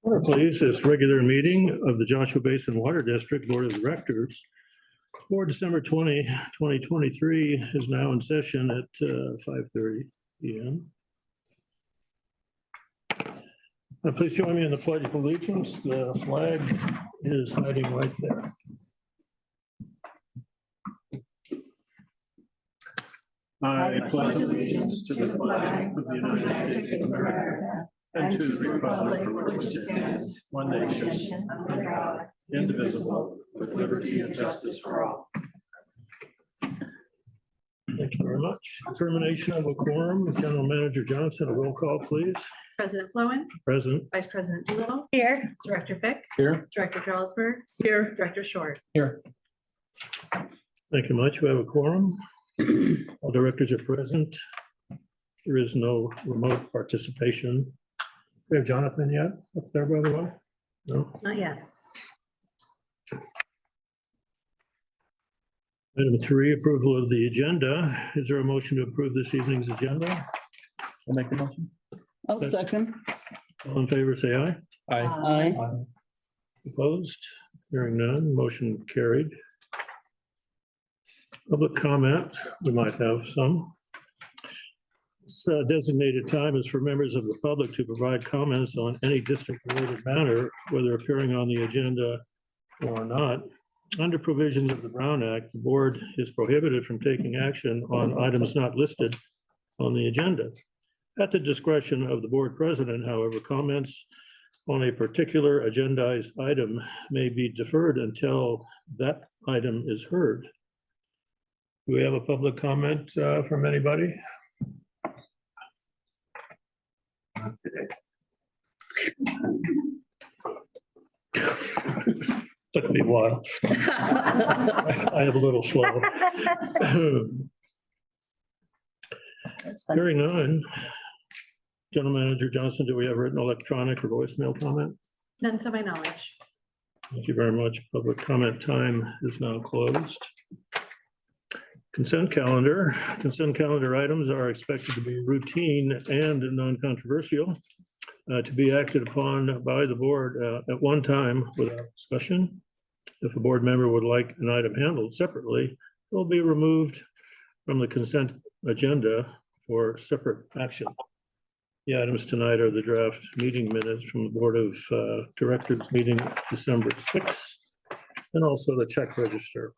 Order, please, this regular meeting of the Joshua Basin Water District Board of Directors for December 20, 2023 is now in session at 5:30 p.m. Please join me in the Pledge of Allegiance. The flag is hiding right there. I pledge allegiance to the flag of the United States of America and to the republic for which it stands, one nation, under God, indivisible, with liberty and justice for all. Thank you very much. Determination of a quorum. General Manager Johnson, a roll call, please. President Flowen. Present. Vice President Doolittle. Here. Director Fick. Here. Director Jarlsberg. Here. Director Short. Here. Thank you much. We have a quorum. All directors are present. There is no remote participation. We have Jonathan yet up there, by the way? No? Not yet. Item 3, approval of the agenda. Is there a motion to approve this evening's agenda? I'll make the motion. I'll second. All in favor, say aye. Aye. Opposed? Hearing none, motion carried. Public comment, we might have some. This designated time is for members of the public to provide comments on any district-related matter, whether appearing on the agenda or not. Under provisions of the Brown Act, the board is prohibited from taking action on items not listed on the agenda. At the discretion of the board president, however, comments on a particular agendized item may be deferred until that item is heard. Do we have a public comment from anybody? Not today. Took me a while. I have a little slow. Hearing none. General Manager Johnson, do we have written electronic or voicemail comment? None to my knowledge. Thank you very much. Public comment time is now closed. Consent calendar. Consent calendar items are expected to be routine and non-controversial, to be acted upon by the board at one time without discussion. If a board member would like an item handled separately, it will be removed from the consent agenda for separate action. The items tonight are the draft meeting minutes from the Board of Directors meeting December 6th, and also the check register.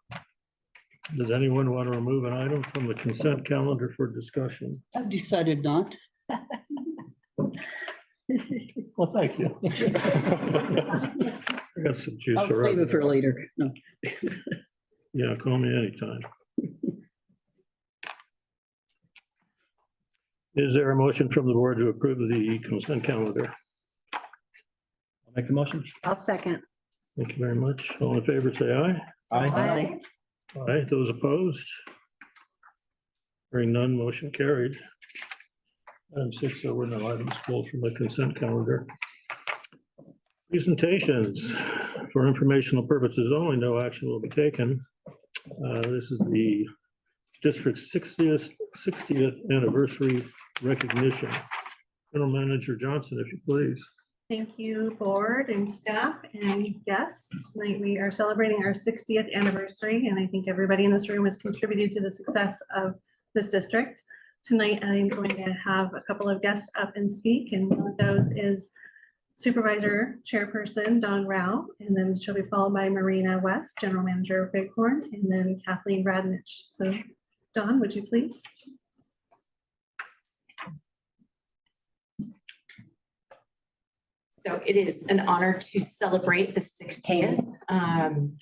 Does anyone want to remove an item from the consent calendar for discussion? I've decided not. Well, thank you. I got some juice I'll save around. it for later. No. Yeah, call me anytime. Is there a motion from the board to approve the consent calendar? I'll make the motion. I'll second. Thank you very much. All in favor, say aye. Aye. Aye. Those opposed? Hearing none, motion carried. Item 6, there were no items pulled from the consent calendar. Presentations for informational purposes only, no action will be taken. This is the district's 60th anniversary recognition. General Manager Johnson, if you please. Thank you, board and staff and guests. Tonight we are celebrating our 60th anniversary, and I think everybody in this room has contributed to the success of this district. Tonight I'm going to have a couple of guests up and speak, and one of those is Supervisor Chairperson Dawn Rao, and then she'll be followed by Marina West, General Manager of Bighorn, and then Kathleen Radnich. So Dawn, would you please? So it is an honor to celebrate the 60th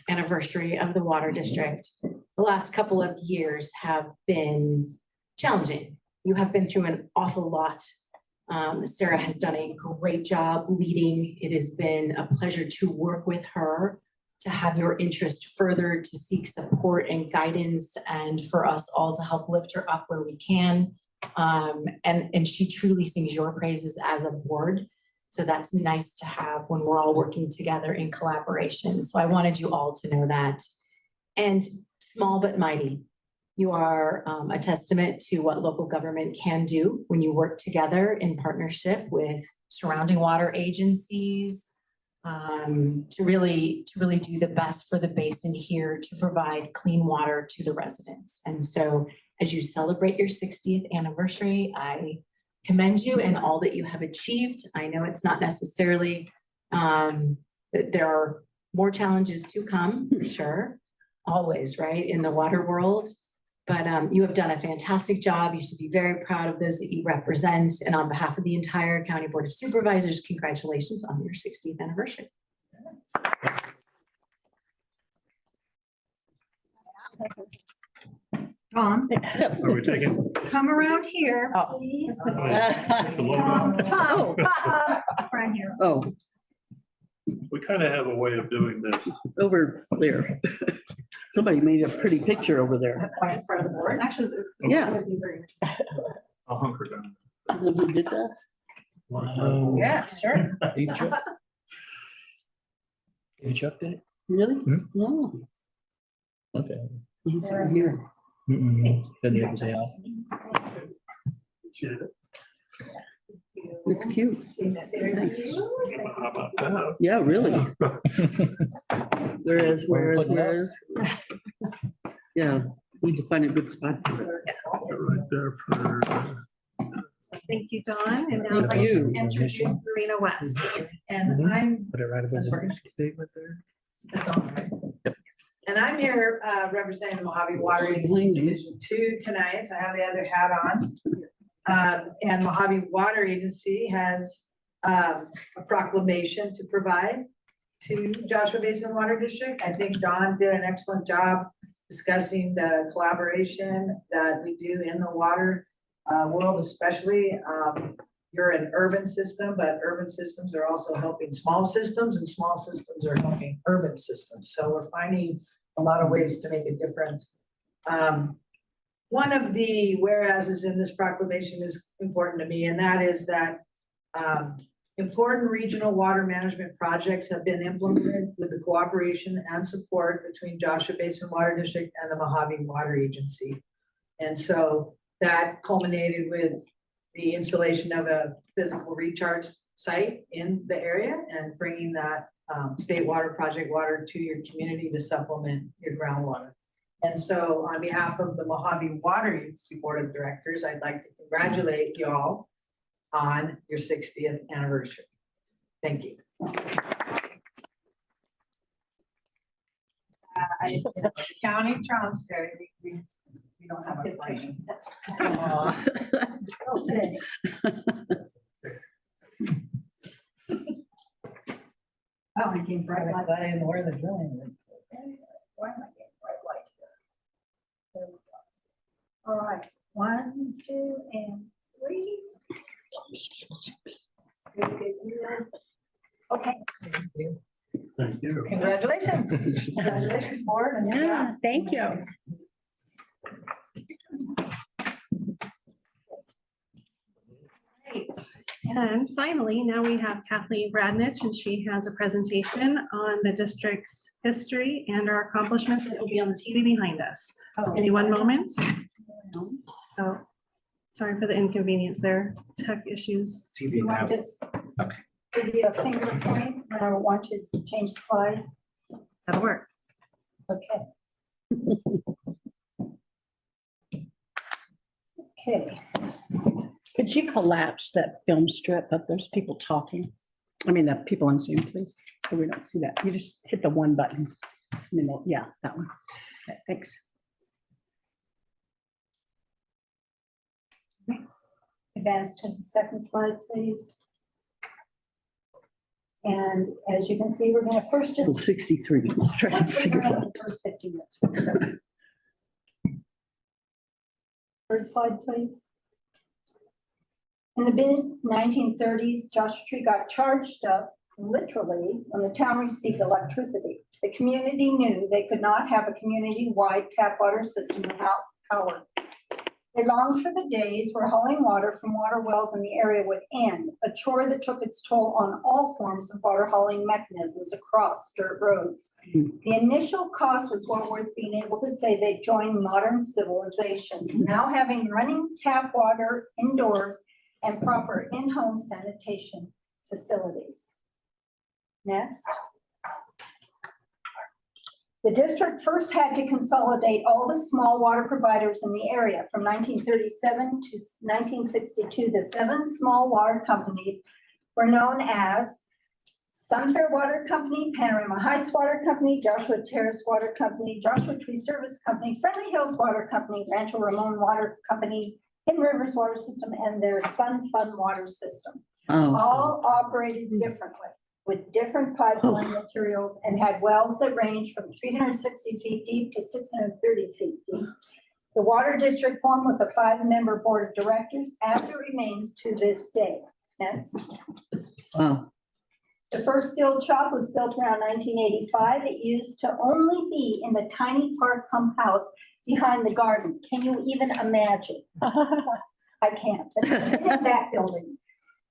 anniversary of the Water District. The last couple of years have been challenging. You have been through an awful lot. Sarah has done a great job leading. It has been a pleasure to work with her, to have your interest further, to seek support and guidance, and for us all to help lift her up where we can. And she truly sings your praises as a board. So that's nice to have when we're all working together in collaboration. So I wanted you all to know that. And small but mighty, you are a testament to what local government can do when you work together in partnership with surrounding water agencies, to really do the best for the basin here to provide clean water to the residents. And so as you celebrate your 60th anniversary, I commend you and all that you have achieved. I know it's not necessarily, there are more challenges to come, for sure, always, right, in the water world. But you have done a fantastic job. You should be very proud of those that you represent. And on behalf of the entire County Board of Supervisors, congratulations on your 60th anniversary. Tom, Are we taking? come around here, Oh. please. the logo? Tom, right here. Oh, We kind of have a way of doing this. over there. Somebody made a pretty picture over there. In front of the board. Actually. Yeah. I'll hunker down. Who did that? Wow. Yeah, sure. Dave Chuck? Dave Chuck did it? Really? Hmm? No. Okay. He's right here. Mm-mm. Then the other day off. Appreciate it. It's cute. Thanks. How about that? Yeah, really. Whereas. Yeah, need to find a good spot. for it. Right there for. Thank you, Dawn. And now I'd Thank like to you. introduce Marina West. And I'm, Put it right above the statement there. that's all right. And I'm here representing the Mojave Water Agency Behind you. Division 2 tonight. I have the other hat on. And Mojave Water Agency has a proclamation to provide to Joshua Basin Water District. I think Don did an excellent job discussing the collaboration that we do in the water world, especially. You're an urban system, but urban systems are also helping small systems, and small systems are helping urban systems. So we're finding a lot of ways to make a difference. One of the whereases in this proclamation is important to me, and that is that important regional water management projects have been implemented with the cooperation and support between Joshua Basin Water District and the Mojave Water Agency. And so that culminated with the installation of a physical recharge site in the area and bringing that state water project water to your community to supplement your groundwater. And so on behalf of the Mojave Water Agency Board of Directors, I'd like to congratulate y'all on your 60th anniversary. Thank you. County Tromsdale, we don't have a flame. Okay. Oh, I came bright light. I didn't wear the drilling. Why am I getting bright light here? There we go. All right, 1, 2, and 3. Okay. Thank you. Congratulations. Congratulations, board. And staff. Thank you. Great. And finally, now we have Kathleen Bradnich, and she has a presentation on the district's history and our accomplishments that will be on the TV behind us. Give me one moment. So, sorry for the inconvenience there, tech issues. You want this? Give you a finger point, and I want you to change the slide. That'll work. Okay. Okay. Could you collapse that film strip up? There's people talking. I mean, the people on Zoom, please, so we don't see that. You just hit the one button. Yeah, that one. Okay, thanks. Advance to the second slide, please. And as you can see, we're gonna first just. 63. Let's try to figure it out. The first 50 minutes. Third slide, please. In the mid-1930s, Joshua Tree got charged up, literally, when the town received electricity. The community knew they could not have a community-wide tap water system without power. They longed for the days where hauling water from water wells in the area would end, a chore that took its toll on all forms of water hauling mechanisms across dirt roads. The initial cost was well worth being able to say they joined modern civilization, now having running tap water indoors and proper in-home sanitation facilities. Next. The district first had to consolidate all the small water providers in the area from 1937 to 1962. The 7 small water companies were known as Sunfair Water Company, Panorama Heights Water Company, Joshua Terrace Water Company, Joshua Tree Service Company, Friendly Hills Water Company, Rancho Ramon Water Company, Hidden Rivers Water System, and their Sun Fun Water System. Oh, All operated differently with different pipeline materials and had wells that ranged from 360 feet deep to 630 feet deep. The water district formed with a 5-member board of directors as it remains to this day. Next. wow. The first field shop was built around 1985. It used to only be in the tiny park pump house behind the garden. Can you even imagine? I can't. In that building.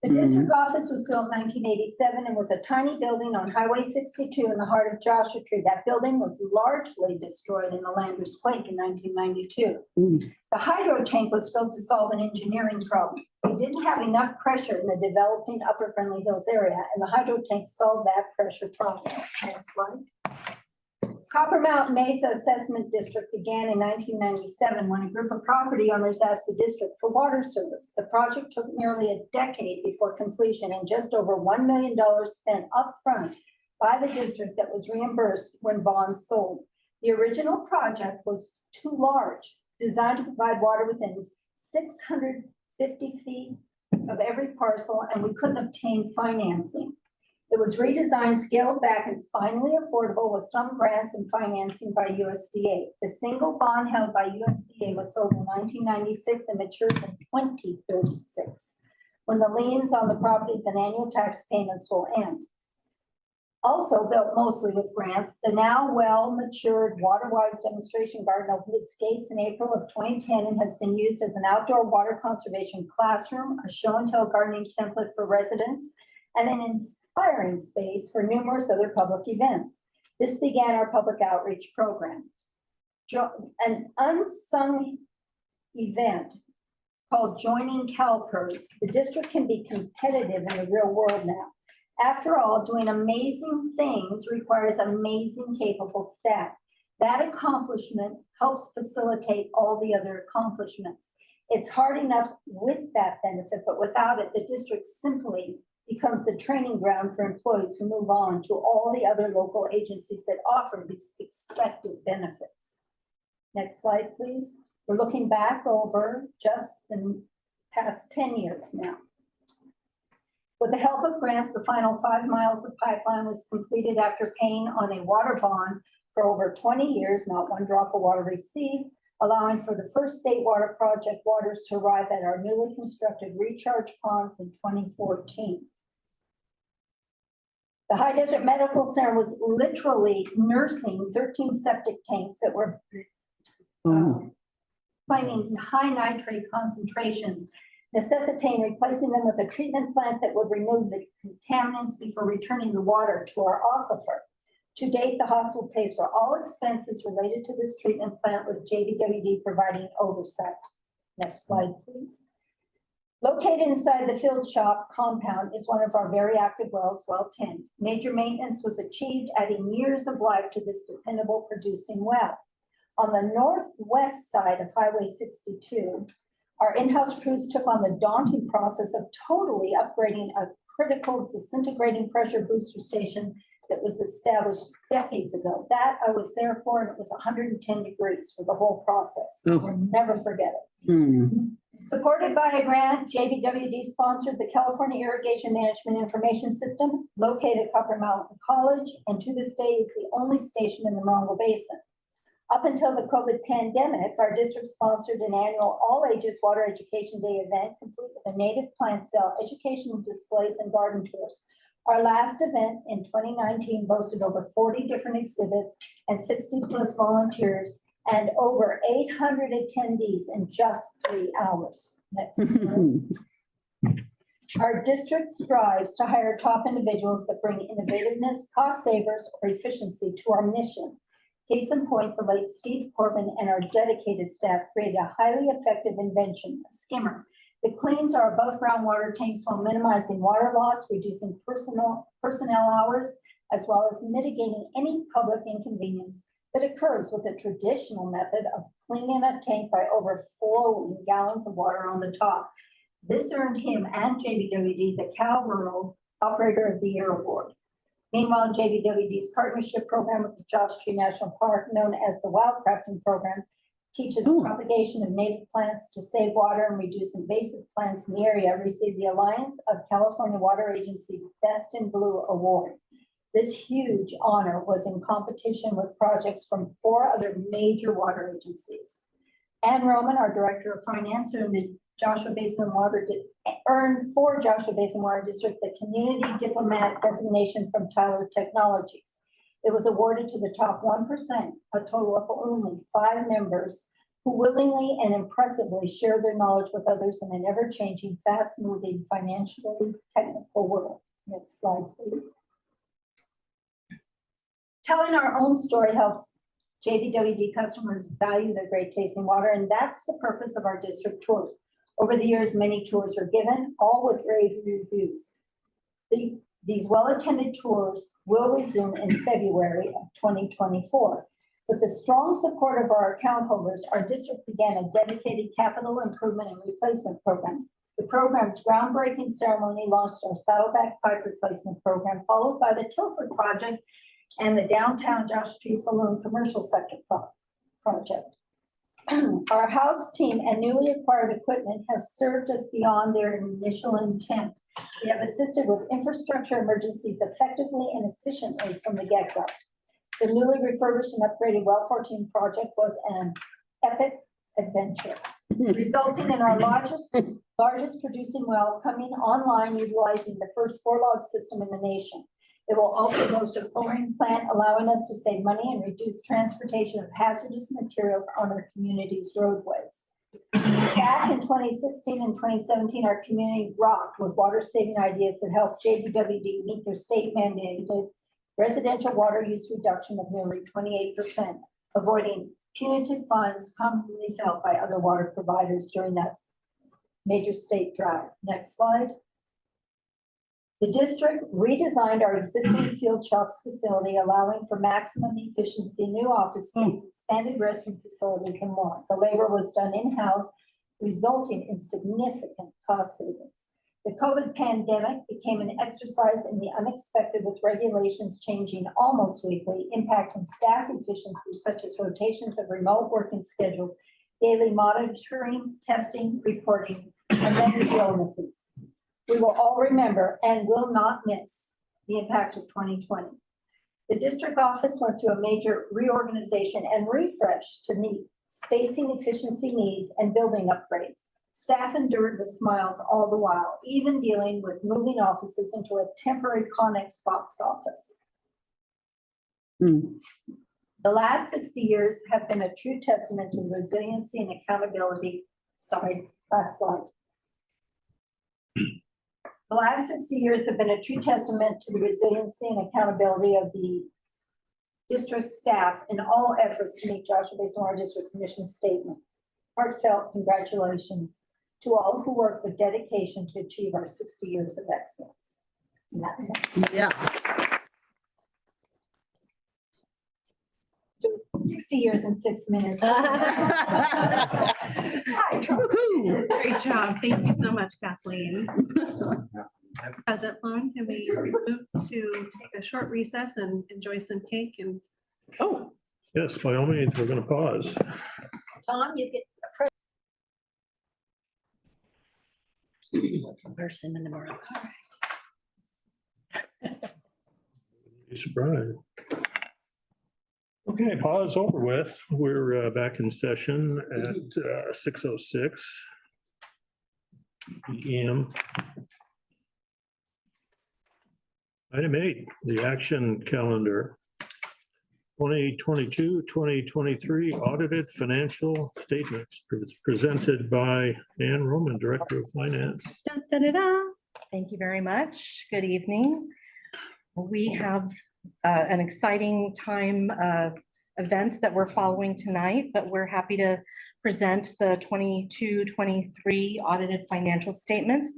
The district office was built in 1987 and was a tiny building on Highway 62 in the heart of Joshua Tree. That building was largely destroyed in the Landers quake in 1992. The hydro tank was built to solve an engineering problem. We didn't have enough pressure in the developing Upper Friendly Hills area, and the hydro tank solved that pressure problem. Next slide. Copper Mountain Mesa Assessment District began in 1997 when a group of property owners asked the district for water service. The project took nearly a decade before completion and just over $1 million spent upfront by the district that was reimbursed when bonds sold. The original project was too large, designed to provide water within 650 feet of every parcel, and we couldn't obtain financing. It was redesigned, scaled back, and finally affordable with some grants and financing by USDA. The single bond held by USDA was sold in 1996 and matures in 2036, when the liens on the properties and annual tax payments will end. Also built mostly with grants, the now well-matured Waterwise demonstration garden opened its gates in April of 2010 and has been used as an outdoor water conservation classroom, a show-and-tell gardening template for residents, and an inspiring space for numerous other public events. This began our public outreach program. An unsung event called Joining CalPERS. The district can be competitive in the real world now. After all, doing amazing things requires amazing, capable staff. That accomplishment helps facilitate all the other accomplishments. It's hard enough with that benefit, but without it, the district simply becomes the training ground for employees who move on to all the other local agencies that offer these expected benefits. Next slide, please. We're looking back over just the past 10 years now. With the help of grants, the final 5 miles of pipeline was completed after paying on a water bond for over 20 years, not one drop of water received, allowing for the first state water project waters to arrive at our newly constructed recharge ponds in 2014. The High Desert Medical Center was literally nursing 13 septic tanks that were claiming high nitrate concentrations, necessitating replacing them with a treatment plant that would remove the contaminants before returning the water to our aquifer. To date, the hospital pays for all expenses related to this treatment plant, with JBWD providing oversight. Next slide, please. Located inside the field shop compound is one of our very active wells, well 10. Major maintenance was achieved, adding years of life to this dependable producing well. On the northwest side of Highway 62, our in-house crews took on the daunting process of totally upgrading a critical disintegrating pressure booster station that was established decades ago. That I was there for, and it was 110 degrees for the whole process. We'll never forget it. Supported by a grant, JBWD sponsored the California Irrigation Management Information System, located at Copper Mountain College, and to this day is the only station in the Morongo Basin. Up until the COVID pandemic, our district sponsored an annual all-ages water education day event, complete with a native plant sale, educational displays, and garden tours. Our last event in 2019 boasted over 40 different exhibits and 60+ volunteers and over 800 attendees in just 3 hours. Next. Our district strives to hire top individuals that bring innovativeness, cost savers, or efficiency to our mission. Case in point, the late Steve Corbin and our dedicated staff created a highly effective invention, a skimmer, The cleans are above ground water tanks while minimizing water loss, reducing personnel hours, as well as mitigating any public inconvenience that occurs with the traditional method of cleaning a tank by overflowing gallons of water on the top. This earned him and JBWD the Cal Rural Operator of the Year Award. Meanwhile, JBWD's partnership program with the Joshua Tree National Park, known as the Wildcrafting Program, teaches propagation of native plants to save water and reduce invasive plants in the area, received the Alliance of California Water Agency's Best in Blue Award. This huge honor was in competition with projects from 4 other major water agencies. Ann Roman, our Director of Finance, earned the Joshua Basin Water earned for Joshua Basin Water District the Community Diplomat designation from Tyler Technologies. It was awarded to the top 1%, a total of only 5 members who willingly and impressively share their knowledge with others in an ever-changing, fast-moving, financially technical world. Next slide, please. Telling our own story helps JBWD customers value their great tasting water, and that's the purpose of our district tours. Over the years, many tours were given, all with rave reviews. These well-attended tours will resume in February of 2024. With the strong support of our account holders, our district began a dedicated capital improvement and replacement program. The program's groundbreaking ceremony launched our Saddleback Pipe Replacement Program, followed by the Tilford Project and the Downtown Joshua Tree Saloon Commercial Sector Project. Our house team and newly acquired equipment have served us beyond their initial intent. We have assisted with infrastructure emergencies effectively and efficiently from the get-go. The newly refurbished and upgraded Well 14 project was an epic adventure, resulting in our largest producing well coming online utilizing the first 4-log system in the nation. It will also host a chlorine plant, allowing us to save money and reduce transportation of hazardous materials on our community's roadways. Back in 2016 and 2017, our community rocked with water-saving ideas that helped JBWD meet their state-mandated residential water use reduction of nearly 28%, avoiding punitive fines commonly felt by other water providers during that major state drought. Next slide. The district redesigned our existing field shops facility, allowing for maximum efficiency, new office space, expanded restroom facilities, and more. The labor was done in-house, resulting in significant cost savings. The COVID pandemic became an exercise in the unexpected, with regulations changing almost weekly, impacting staff efficiency, such as rotations of remote working schedules, daily monitoring, testing, reporting, and then illnesses. We will all remember and will not miss the impact of 2020. The district office went through a major reorganization and refresh to meet spacing efficiency needs and building upgrades. Staff endured with smiles all the while, even dealing with moving offices into a temporary Connex box office. The last 60 years have been a true testament to the resiliency and accountability. Sorry, last slide. The last 60 years have been a true testament to the resiliency and accountability of the district staff in all efforts to meet Joshua Basin Water District's mission statement. Heartfelt congratulations to all who work with dedication to achieve our 60 years of excellence. And that's it. Yeah. 60 years and 6 minutes. Great job. Thank you so much, Kathleen. President Sloan, can we move to take a short recess and enjoy some cake and Oh, Yes, by all means, we're going to pause. Tom, you get person in the morning. Be surprised. Okay, pause over with. We're back in session at 6:06 PM. Item 8, the action calendar. 2022, 2023 audited financial statements presented by Ann Roman, Director of Finance. Dun, dun, dun, dun. Thank you very much. Good evening. We have an exciting time event that we're following tonight, but we're happy to present the 22-23 audited financial statements.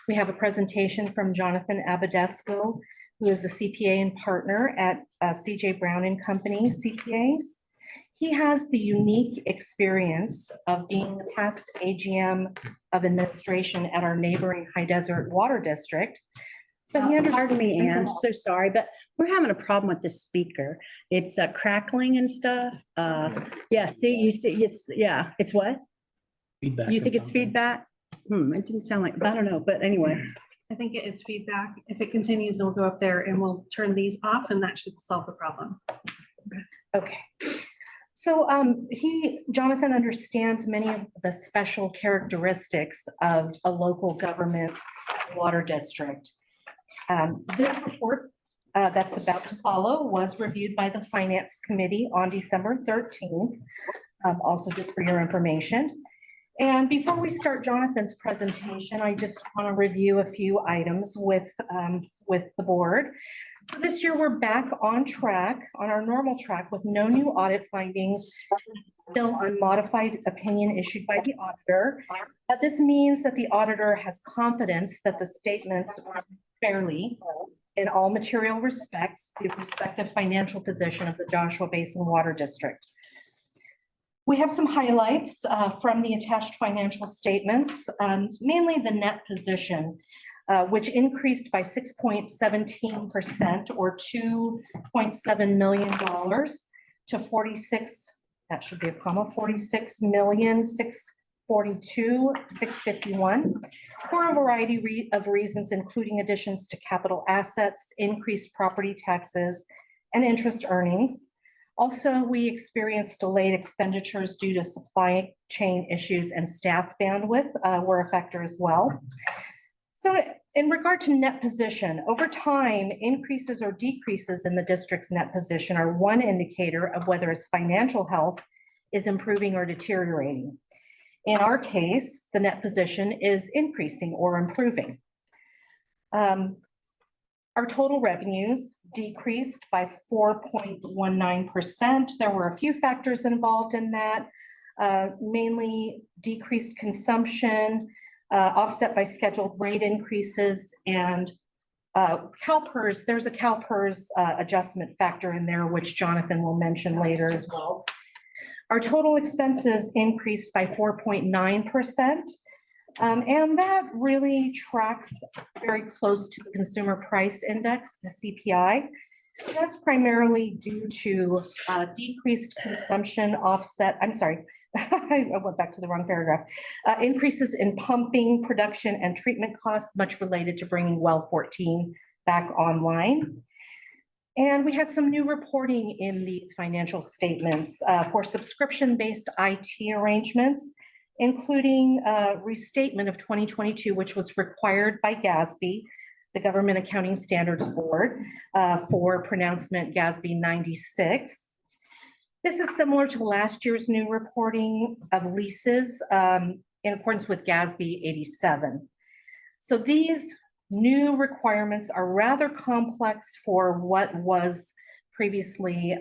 We have a presentation from Jonathan Abadesco, who is a CPA and partner at CJ Brown and Company CPAs. He has the unique experience of being the past AGM of administration at our neighboring High Desert Water District. So he Pardon me, Ann, understands. so sorry, but we're having a problem with the speaker. It's crackling and stuff. Yeah, see, you see, it's what? Feedback. You from think it's something. feedback? It didn't sound like, I don't know, but anyway. I think it is feedback. If it continues, we'll go up there and we'll turn these off and that should solve the problem. Okay. So Jonathan understands many of the special characteristics of a local government water district. This report that's about to follow was reviewed by the Finance Committee on December 13th, also just for your information. And before we start Jonathan's presentation, I just want to review a few items with the board. So this year, we're back on track, on our normal track, with no new audit findings, still unmodified opinion issued by the auditor. This means that the auditor has confidence that the statements are fairly, in all material respects, the respective financial position of the Joshua Basin Water District. We have some highlights from the attached financial statements, mainly the net position, which increased by 6.17% or $2.7 million to 46, that should be a comma, 46,642,651 for a variety of reasons, including additions to capital assets, increased property taxes, and interest earnings. Also, we experienced delayed expenditures due to supply chain issues, and staff bandwidth were a factor as well. So in regard to net position, over time, increases or decreases in the district's net position are one indicator of whether its financial health is improving or deteriorating. In our case, the net position is increasing or improving. Our total revenues decreased by 4.19%. There were a few factors involved in that, mainly decreased consumption, offset by scheduled rate increases, and CalPERS. There's a CalPERS adjustment factor in there, which Jonathan will mention later as well. Our total expenses increased by 4.9%. And that really tracks very close to the Consumer Price Index, the CPI. So that's primarily due to decreased consumption offset, I'm sorry, I went back to the wrong paragraph. Increases in pumping, production, and treatment costs, much related to bringing well 14 back online. And we had some new reporting in these financial statements for subscription-based IT arrangements, including restatement of 2022, which was required by GASB, the Government Accounting Standards Board, for pronouncement GASB 96. This is similar to last year's new reporting of leases in accordance with GASB 87. So these new requirements are rather complex for what was previously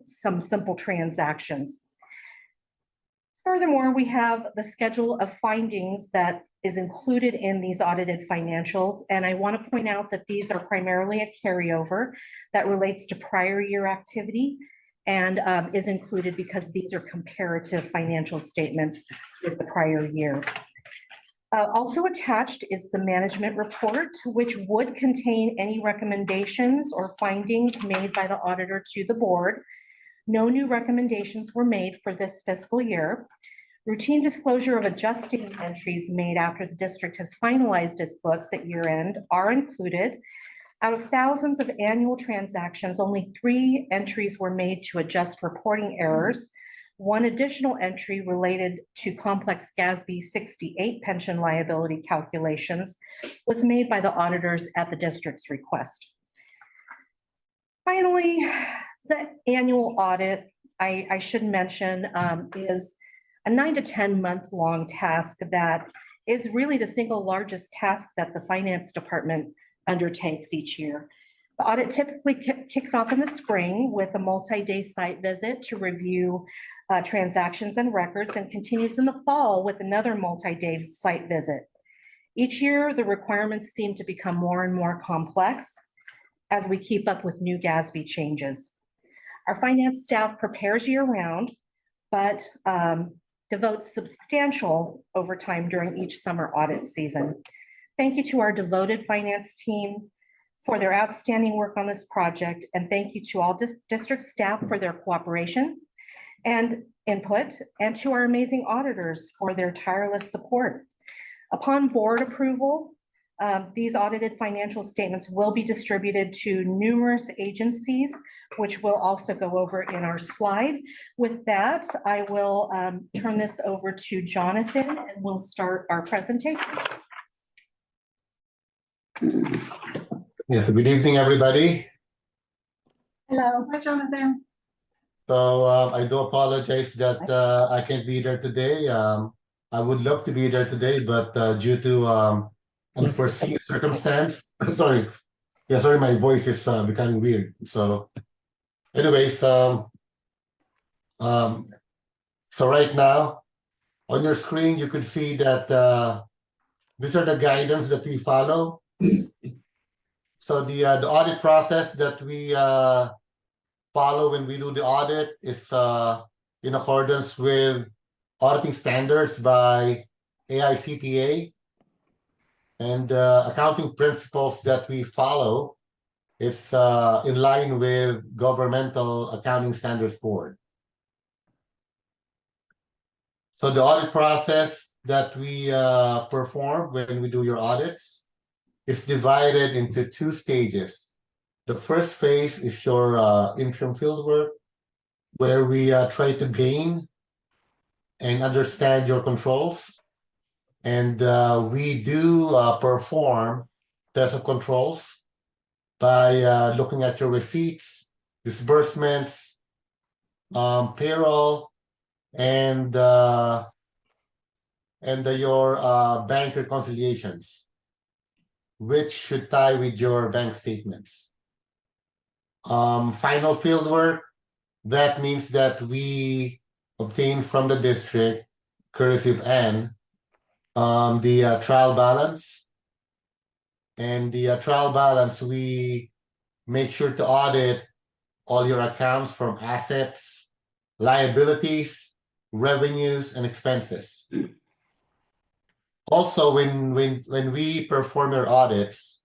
some simple transactions. Furthermore, we have the schedule of findings that is included in these audited financials. And I want to point out that these are primarily a carryover that relates to prior year activity and is included because these are comparative financial statements with the prior year. Also attached is the management report, which would contain any recommendations or findings made by the auditor to the board. No new recommendations were made for this fiscal year. Routine disclosure of adjusting entries made after the district has finalized its books at year end are included. Out of thousands of annual transactions, only 3 entries were made to adjust reporting errors. One additional entry related to complex GASB 68 pension liability calculations was made by the auditors at the district's request. Finally, the annual audit, I should mention, is a 9 to 10 month long task that is really the single largest task that the finance department undertakes each year. The audit typically kicks off in the spring with a multi-day site visit to review transactions and records, and continues in the fall with another multi-day site visit. Each year, the requirements seem to become more and more complex as we keep up with new GASB changes. Our finance staff prepares year-round, but devotes substantial overtime during each summer audit season. Thank you to our devoted finance team for their outstanding work on this project, and thank you to all district staff for their cooperation and input, and to our amazing auditors for their tireless support. Upon board approval, these audited financial statements will be distributed to numerous agencies, which we'll also go over in our slide. With that, I will turn this over to Jonathan, and we'll start our presentation. Yes, good evening, everybody. Hello. Hi, Jonathan. So I do apologize that I can't be there today. I would love to be there today, but due to unforeseen circumstance, sorry, my voice is becoming weird. So, anyways, so right now on your screen you could see that these are the guidance that we follow. So the audit process that we follow when we do the audit is in accordance with auditing standards by AICPA, and accounting principles that we follow is in line with Governmental Accounting Standards Board. So the audit process that we perform when we do your audits is divided into two stages. The first phase is your interim fieldwork, where we try to gain and understand your controls. And we do perform tests of controls by looking at your receipts, disbursements, payroll, and your bank reconciliations, which should tie with your bank statements. Final fieldwork, that means that we obtain from the district, courtesy of N, the trial balance. And the trial balance, we make sure to audit all your accounts from assets, liabilities, revenues, and expenses. Also, when we perform your audits,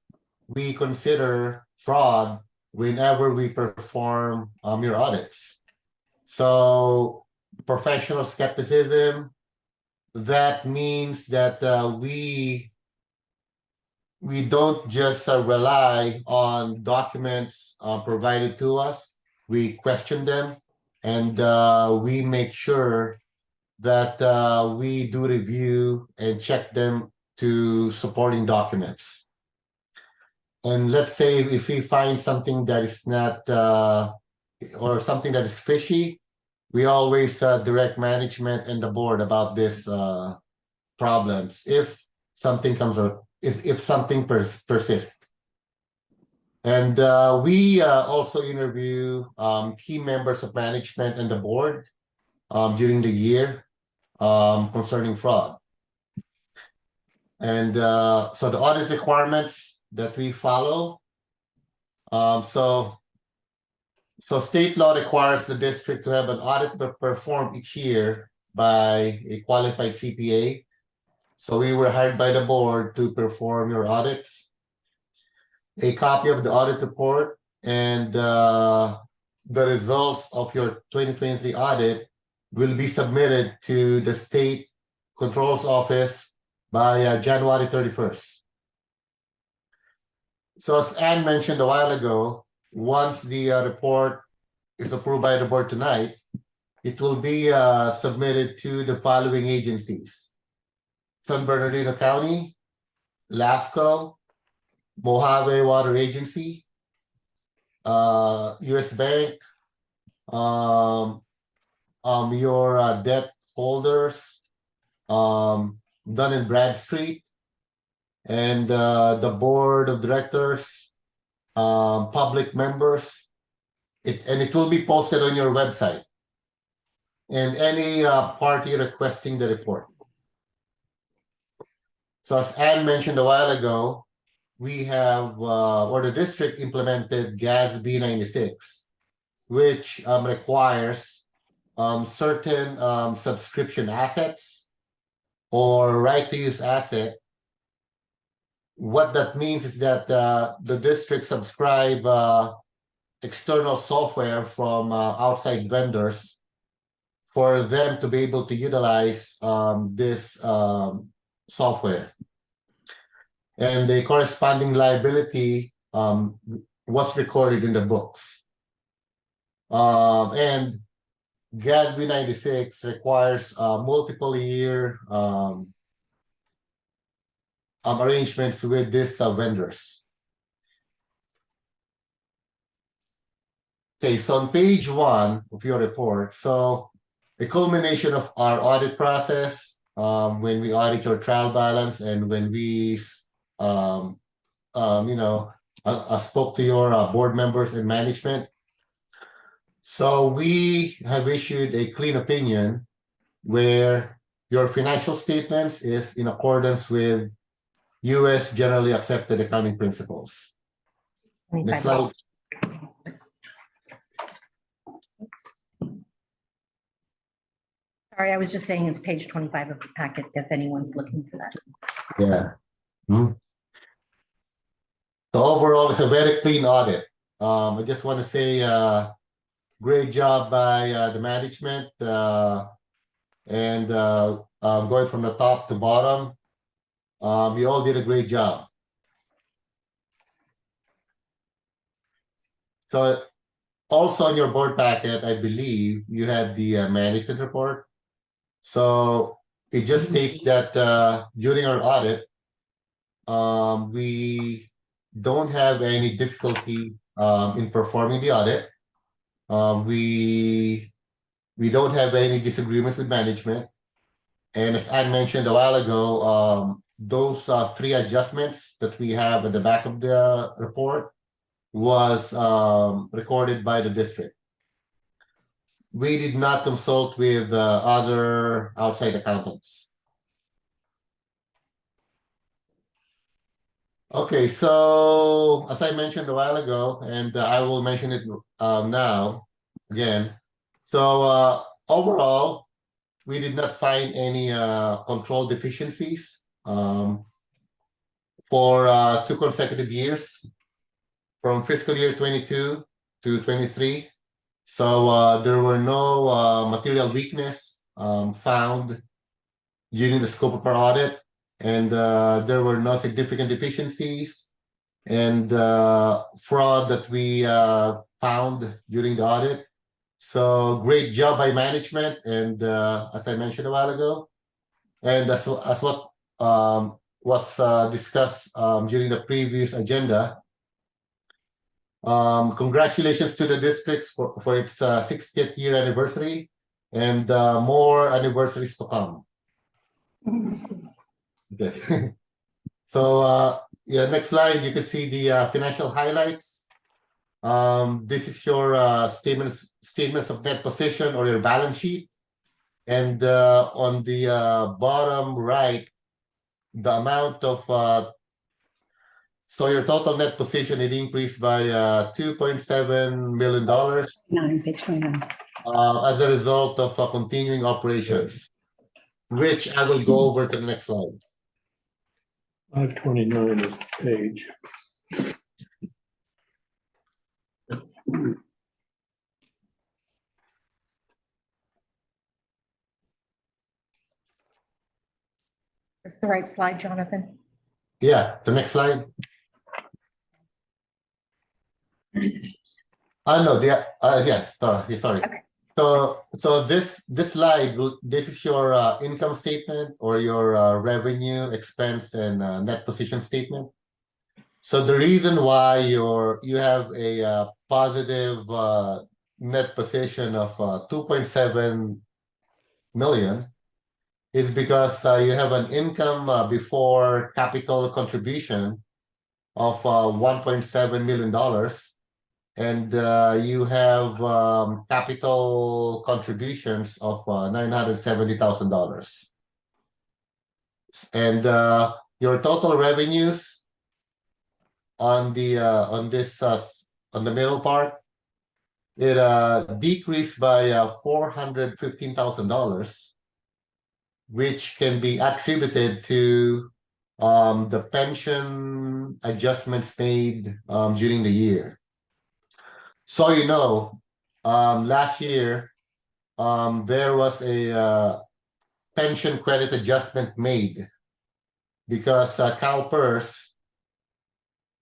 we consider fraud whenever we perform your audits. So professional skepticism, that means that we don't just rely on documents provided to us. We question them, and we make sure that we do review and check them to supporting documents. And let's say if we find something that is not or something that is fishy, we always direct management and the board about this problems if something comes up, if something persists. And we also interview key members of management and the board during the year concerning fraud. And so the audit requirements that we follow, so state law requires the district to have an audit performed each year by a qualified CPA. So we were hired by the board to perform your audits. A copy of the audit report and the results of your 2023 audit will be submitted to the State Control's Office by January 31st. So as Anne mentioned a while ago, once the report is approved by the board tonight, it will be submitted to the following agencies: San Bernardino County, LAFCO, Mojave Water Agency, US Bank, your debt holders, Dun and Bradstreet, and the board of directors, public members. And it will be posted on your website. And any party requesting the report. So as Ann mentioned a while ago, we have, or the district implemented GASB 96, which requires certain subscription assets or right to use asset. What that means is that the district subscribe external software from outside vendors for them to be able to utilize this software. And the corresponding liability was recorded in the books. And GASB 96 requires multiple year arrangements with these vendors. Okay, so on page 1 of your report, so the culmination of our audit process, when we audit your trial balance and when we, spoke to your board members and management. So we have issued a clean opinion where your financial statements is in accordance with US generally accepted accounting principles. Next slide. Sorry, I was just saying it's page 25 of the packet if anyone's looking for that. Yeah. So overall, it's a very clean audit. I just want to say great job by the management and going from the top to bottom. You all did a great job. So also on your board packet, I believe you had the management report. So it just states that during our audit, we don't have any difficulty in performing the audit. We don't have any disagreements with management. And as I mentioned a while ago, those 3 adjustments that we have at the back of the report was recorded by the district. We did not consult with other outside accountants. Okay, so as I mentioned a while ago, and I will mention it now again. So overall, we did not find any control deficiencies for 2 consecutive years from fiscal year 22 to 23. So there were no material weakness found during the scope of our audit, and there were no significant deficiencies and fraud that we found during the audit. So great job by management, and as I mentioned a while ago, and as what was discussed during the previous agenda. Congratulations to the districts for its 60th year anniversary and more anniversaries to come. Okay. So yeah, next slide, you can see the financial highlights. This is your statements of net position or your balance sheet. And on the bottom right, the amount of so your total net position, it increased by $2.7 million Page 29. as a result of continuing operations, which I will go over to the next slide. 529 is the page. Is this the right slide, Jonathan? Yeah, the next slide. No, yes, sorry. Okay. So this slide, this is your income statement or your revenue, expense, and net position statement. So the reason why you have a positive net position of 2.7 million is because you have an income before capital contribution of $1.7 million. And you have capital contributions of $970,000. And your total revenues on the on the middle part, it decreased by $415,000, which can be attributed to the pension adjustments made during the year. So last year there was a pension credit adjustment made because CalPERS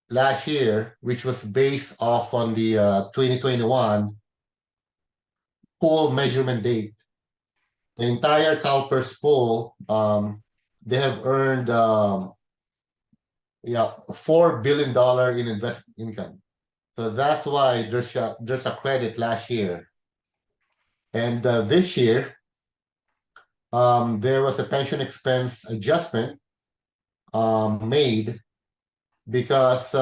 last year, which was based off on the 2021 pool measurement date, the entire CalPERS pool, they have earned $4 billion in investment income. So that's why there's a credit last year. And this year, there was a pension expense adjustment made because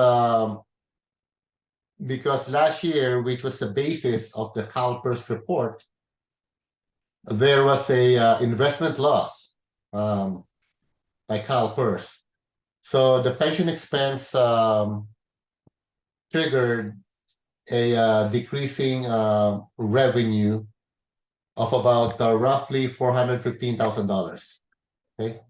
last year, which was the basis of the CalPERS report, there was a investment loss by CalPERS. So the pension expense triggered a decreasing revenue of about roughly $415,000. Okay.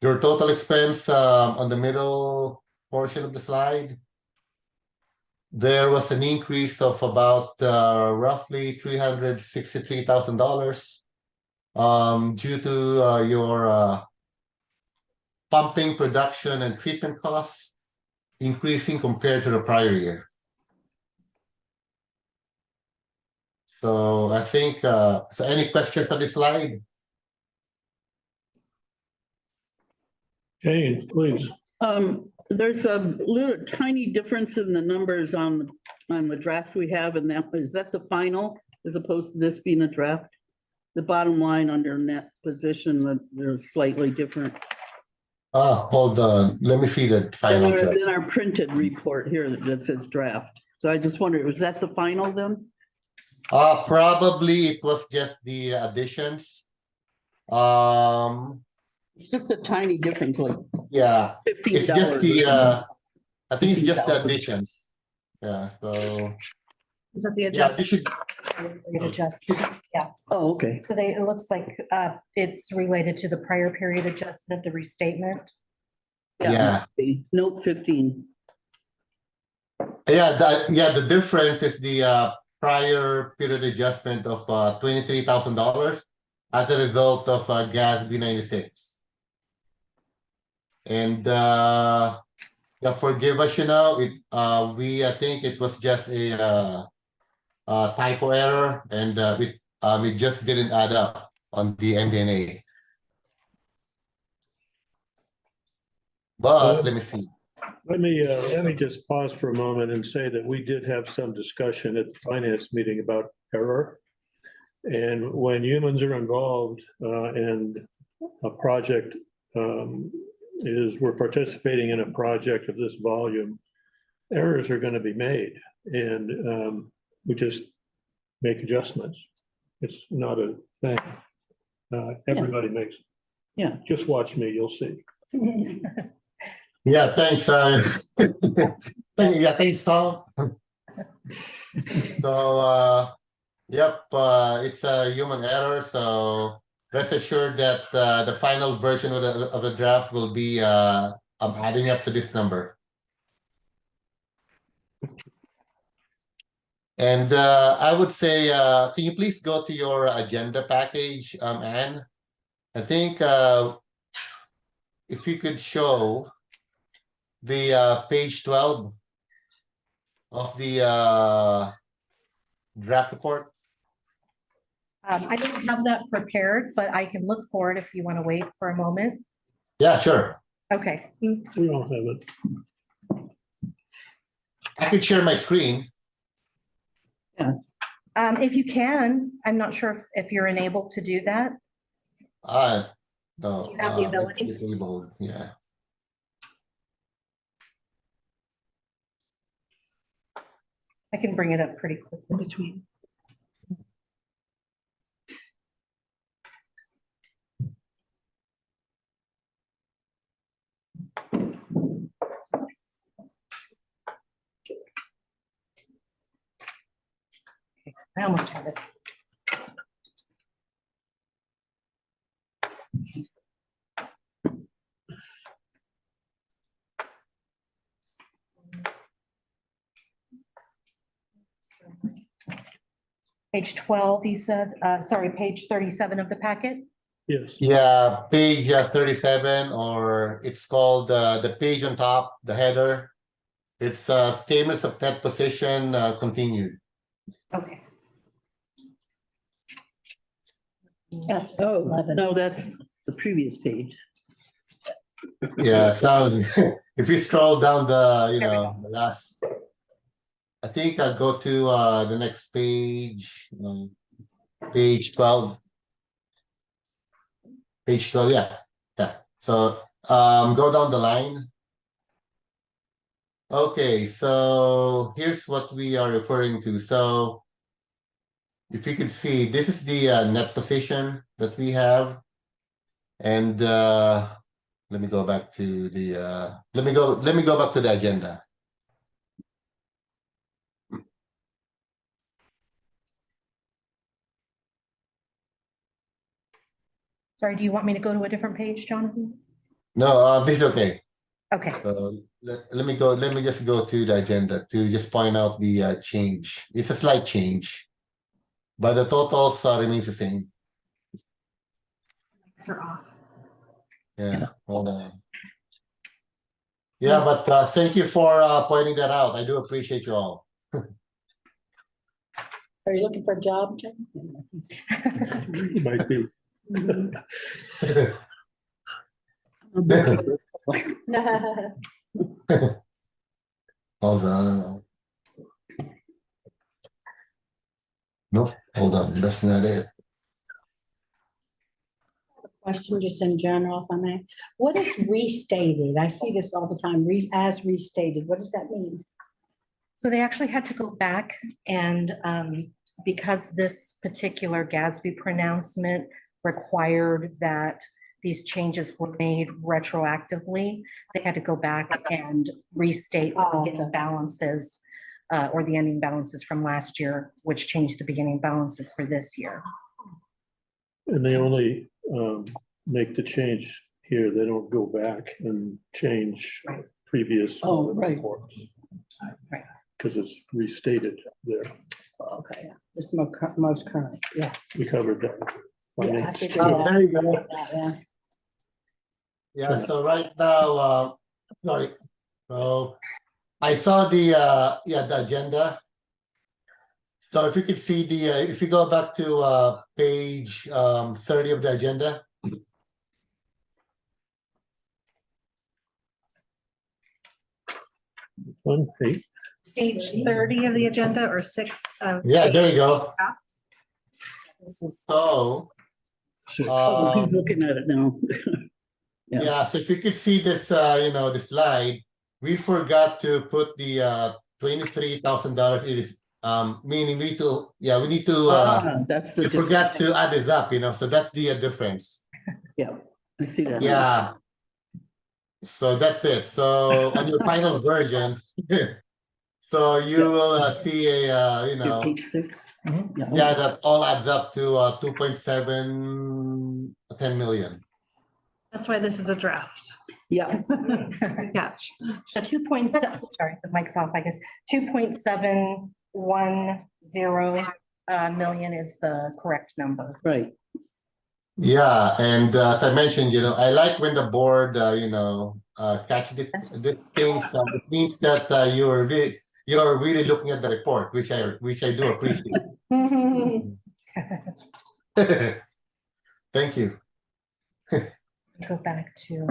Your total expense on the middle portion of the slide, there was an increase of about roughly $363,000 due to your pumping, production, and treatment costs increasing compared to the prior year. So I think, so any questions on this slide? Jane, please. There's a little tiny difference in the numbers on the draft we have, and is that the final as opposed to this being a draft? The bottom line under net position, they're slightly different. Hold on. Let me see the final draft. In our printed report here that says draft. So I just wondered, was that the final then? Probably it was just the additions. It's just a tiny difference, like Yeah, $15. it's just the I think it's just the $15. additions. Yeah, so Is that the yeah, adjustment? you should. Adjustment, yeah. Oh, okay. So it looks like it's related to the prior period adjustment, the restatement. Yeah. Note 15. Yeah, the difference is the prior period adjustment of $23,000 as a result of gas B96. And yeah, forgive us, I think it was just a typo error, and it just didn't add up on the MD&A. But let me see. Let me just pause for a moment and say that we did have some discussion at the finance meeting about error. And when humans are involved and a project we're participating in a project of this volume, errors are going to be made, and we just make adjustments. It's not a thing. Everybody makes. Yeah. Just watch me, you'll see. Yeah, thanks. Yeah, thanks, Tom. So, yep, it's a human error. So rest assured that the final version of the draft will be adding up to this number. And I would say, can you please go to your agenda package, Anne? I think if you could show the page 12 of the draft report. I don't have that prepared, but I can look for it if you want to wait for a moment. Yeah, sure. Okay. We don't have it. I could share my screen. If you can, I'm not sure if you're enabled to do that. No. Do you have the it's ability? disabled, yeah. I can bring it up pretty quickly between. I almost had it. Page 12, you said, sorry, page 37 of the packet? Yes. Yeah, page 37, or it's called the page on top, the header. It's statements of net position continued. Okay. That's, oh, 11. No, that's the previous page. Yeah, so if you scroll down the, There we go. the last, I think I'll go to the next page, page 12. Page 12, yeah, yeah. So go down the line. Okay, so here's what we are referring to. So if you could see, this is the net position that we have. And let me go back to the let me go back to the agenda. Sorry, do you want me to go to a different page, Jonathan? No, this is okay. Okay, So let me just go to the agenda to just point out the change. It's a slight change, but the totals remains the same. They're off. Yeah, hold on. Yeah, but thank you for pointing that out. I do appreciate you all. Are you looking for a job, Jen? It might be. Hold on. Nope, hold on. That's not it. Question just in general, if I may. What is restated? I see this all the time, as restated. What does that mean? so they actually had to go back and because this particular GASB pronouncement required that these changes were made retroactively, they had to go back and restate the Oh, beginning okay. balances or the ending balances from last year, which changed the beginning balances for this year. And they only make the change here. They don't go back and change previous Oh, right. reports. Right. Because it's restated there. Okay, yeah. It's most current, yeah. We covered that. Yeah, I Finance. figured Oh, that. there you go. Yeah. Yeah, so right now, sorry. So I saw the the agenda. So if you could see the if you go back to page 30 of the agenda. One, eight. Page 30 of the agenda or 6 of. Yeah, there you go. This is, So Oh, he's looking at it now. Yeah. yeah, so if you could see this the slide, we forgot to put the $23,000. It is meaning we need to That's the we difference. forgot to add this up, so that's the difference. Yeah, I see that. Yeah. So that's it. So on your final version, so you will see a Yeah, page 6. yeah, that all adds up to 2.710 million. That's why this is a draft. Yeah, Good catch. The 2.7, sorry, the mic's off, I guess, 2.710 million is the correct number. right. Yeah, and as I mentioned, I like when the board, catch this things. It means that you're really looking at the report, which I do appreciate. Thank you. Go back to, You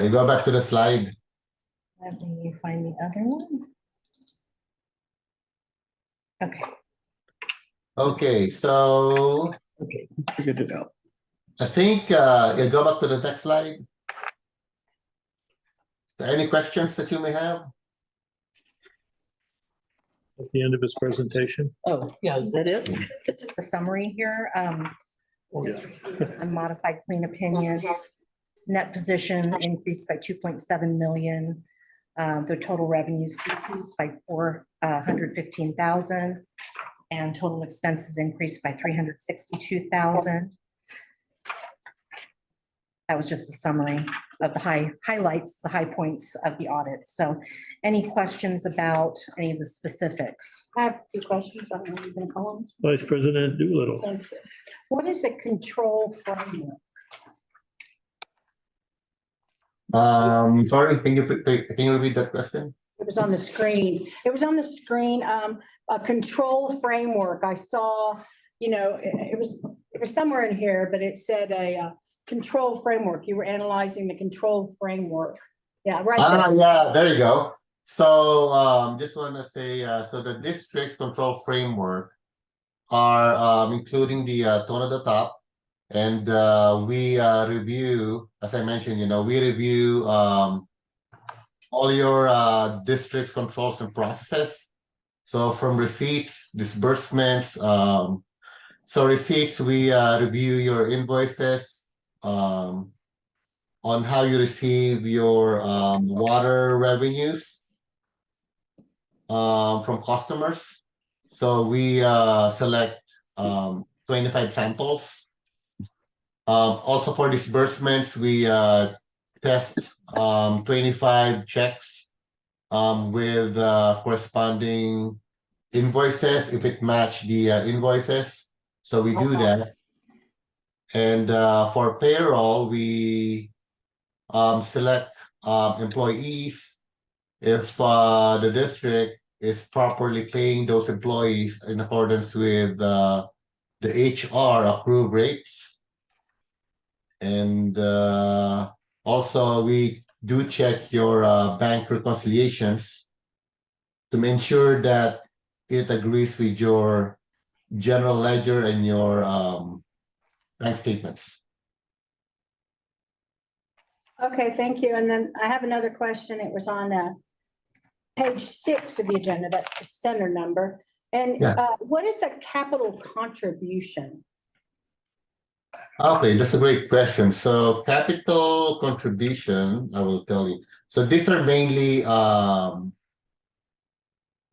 go back to the slide. let me find the other one. Okay, Okay, so Okay, figured it out. I think you go back to the next slide. Any questions that you may have? at the end of his presentation. Oh, yeah, is that it? It's just a summary here. Oh, yeah. A modified clean opinion. Net position increased by 2.7 million. The total revenues decreased by 415,000. And total expenses increased by 362,000. That was just the summary of the highlights, the high points of the audit. So any questions about any of the specifics? I have a few questions. I don't know if you can call them. Vice President Doolittle. Thank you. What is a control framework? Sorry, can you repeat that question? It was on the screen. It was on the screen, a control framework. I saw, it was somewhere in here, but it said a control framework. You were analyzing the control framework. Yeah, right there. Yeah, there you go. So just want to say, so the district's control framework are including the tone at the top, and we review, as I mentioned, we review all your district's controls and processes. So from receipts, disbursements, so receipts, we review your invoices, on how you receive your water revenues from customers. So we select 25 samples. Also for disbursements, we test 25 checks with corresponding invoices if it match the invoices. So we do that. And for payroll, we select employees if the district is properly paying those employees in accordance with the HR approved rates. And also we do check your bank reconciliations to ensure that it agrees with your general ledger and your bank statements. Okay, thank you. And then I have another question. It was on page 6 of the agenda. That's the center number. And what is a capital contribution? Okay, that's a great question. So capital contribution, I will tell you. So these are mainly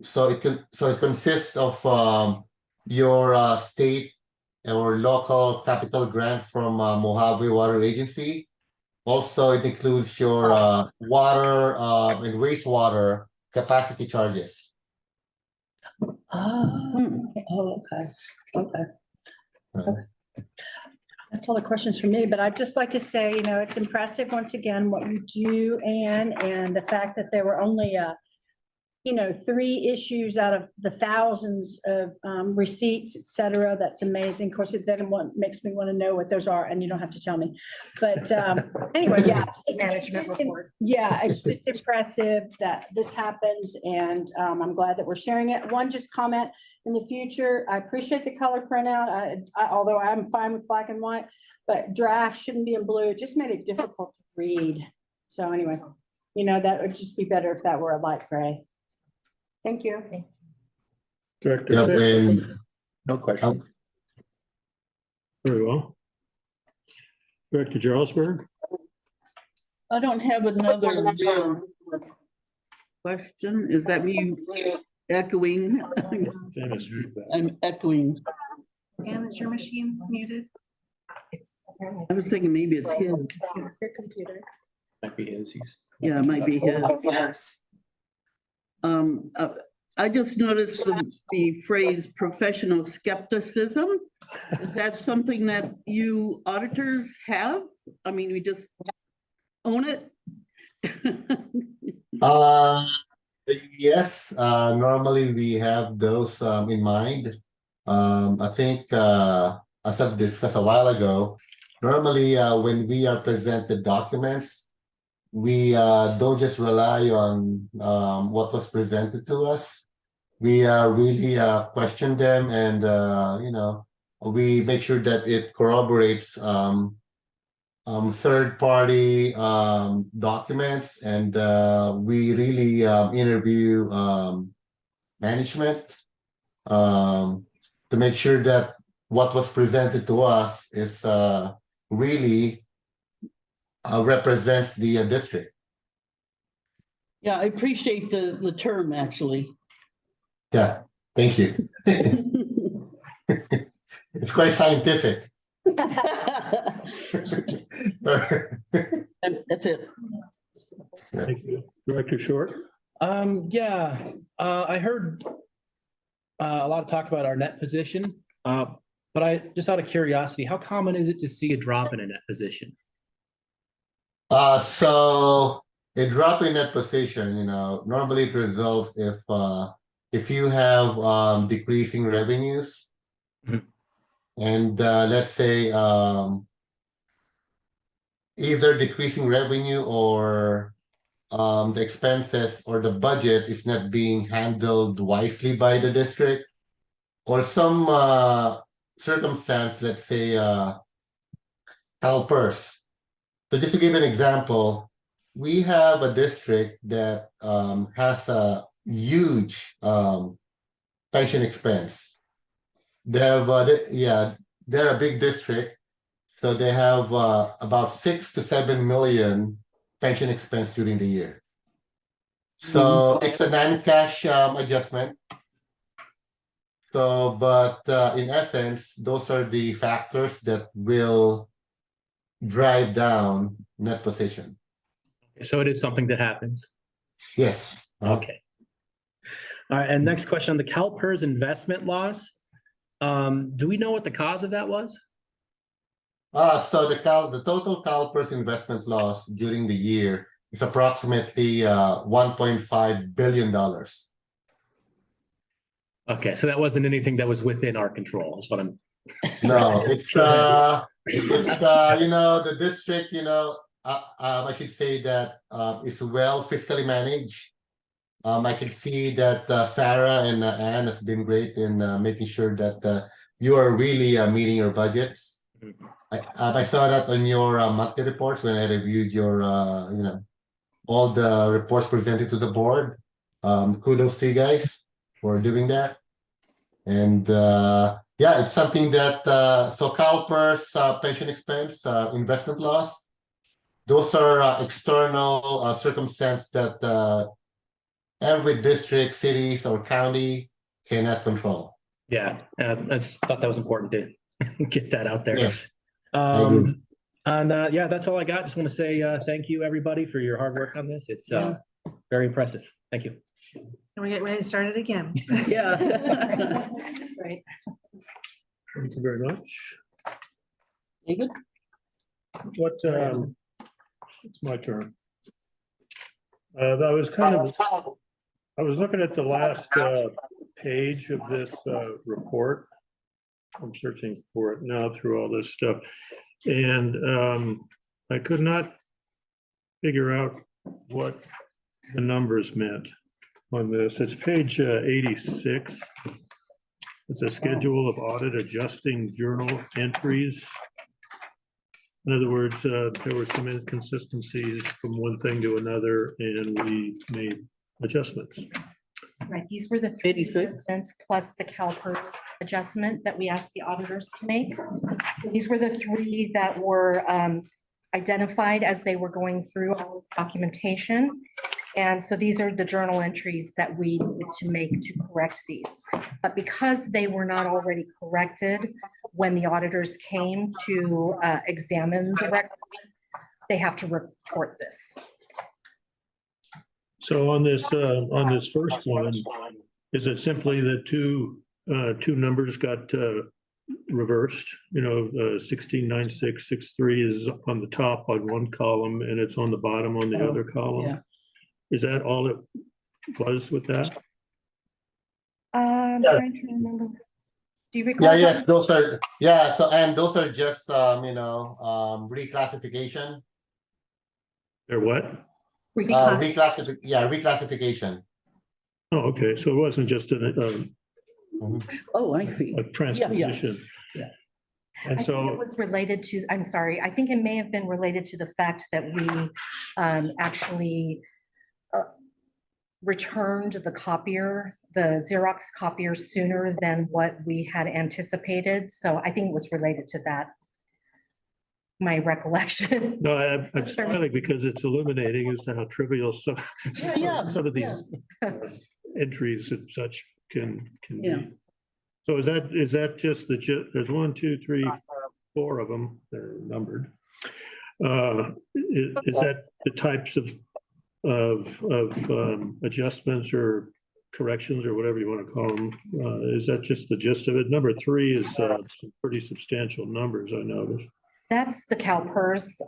so it consists of your state or local capital grant from Mojave Water Agency. Also, it includes your water and wastewater capacity charges. Okay. That's all the questions for me, but I'd just like to say, it's impressive once again what you do, Anne, and the fact that there were only 3 issues out of the thousands of receipts, et cetera. That's amazing. Of course, it then makes me want to know what those are, and you don't have to tell me. But anyway, yeah. Management report. Yeah, it's just impressive that this happens, and I'm glad that we're sharing it. One just comment in the future, I appreciate the color printout, although I'm fine with black and white, but draft shouldn't be in blue. It just made it difficult to read. So anyway, that would just be better if that were a light gray. Thank you. Director Yeah, Fick. and No question. Very well. Director Jarlsberg. I don't have another question. Is that me echoing? Famous feedback. I'm echoing. Anne, is your machine muted? I was thinking maybe it's his. Your computer. Might be his, he's. Yeah, it might be his. I just noticed the phrase professional skepticism. Is that something that you auditors have? I mean, we just own it? Yes, normally we have those in mind. I think as I've discussed a while ago, normally when we are presented documents, we don't just rely on what was presented to us. We really question them, and we make sure that it corroborates third-party documents, and we really interview management to make sure that what was presented to us is really represents the district. Yeah, I appreciate the term, actually. Yeah, thank you. It's quite scientific. And that's it. Thank you. Director Short? Yeah, I heard a lot of talk about our net position. But I, just out of curiosity, how common is it to see a drop in a net position? So a drop in that position, you know, normally it results if you have decreasing revenues. Mhm. And let's say either decreasing revenue or the expenses or the budget is not being handled wisely by the district, or some circumstance, let's say CalPERS. So just to give an example, we have a district that has a huge pension expense. They have, they're a big district, so they have about 6 to 7 million pension expense during the year. So it's a non-cash adjustment. So, but in essence, those are the factors that will drive down net position. So it is something that happens. Yes. Okay. All right, and next question on the CalPERS investment loss. Do we know what the cause of that was? So the total CalPERS investment loss during the year is approximately $1.5 billion. Okay, so that wasn't anything that was within our control, is what I'm. No, it's you know, the district, you know, I should say that it's well fiscally managed. I can see that Sarah and Anne has been great in making sure that you are really meeting your budgets. I saw that on your monthly reports when I reviewed your, you know, all the reports presented to the board. Kudos to you guys for doing that. And yeah, it's something that, so CalPERS pension expense, investment loss, those are external circumstances that every district, cities, or county cannot control. Yeah, I just thought that was important to get that out there. Yes, I agree. And yeah, that's all I got. Just want to say thank you, everybody, for your hard work on this. It's very impressive. Thank you. Can we get ready to start it again? Yeah. Right. Thank you very much. David? What, it's my turn. I was looking at the last page of this report. I'm searching for it now through all this stuff. And I could not figure out what the numbers meant on this. It's page 86. It's a schedule of audit adjusting journal entries. In other words, there were some inconsistencies from one thing to another, and we made adjustments. Right, these were the three 86. adjustments plus the CalPERS adjustment that we asked the auditors to make. So these were the three that were identified as they were going through all the documentation. And so these are the journal entries that we need to make to correct these. But because they were not already corrected when the auditors came to examine the records, they have to report this. So on this first one, is it simply that two numbers got reversed? You know, 169663 is on the top on one column and it's on the bottom on the other column. Yeah. Is that all it was with that? I'm trying to remember. Do you recall? Yeah, yes, those are, yeah, so, and those are just, you know, reclassification. Or what? Reclassification. Oh, okay. So it wasn't just Oh, I see. a transposition. Yeah. And I think it so, was related to, I'm sorry, I think it may have been related to the fact that we actually returned the copier, the Xerox copier sooner than what we had anticipated. So I think it was related to that. My recollection. No, I'm smiling because it's illuminating as to how trivial some Yeah, some of these entries and such can Yeah. be. So is that just there's 1, 2, 3, 4 of them, they're numbered. Is that the types of adjustments or corrections or whatever you want to call them? Is that just the gist of it? Number 3 is some pretty substantial numbers, I noticed. That's the CalPERS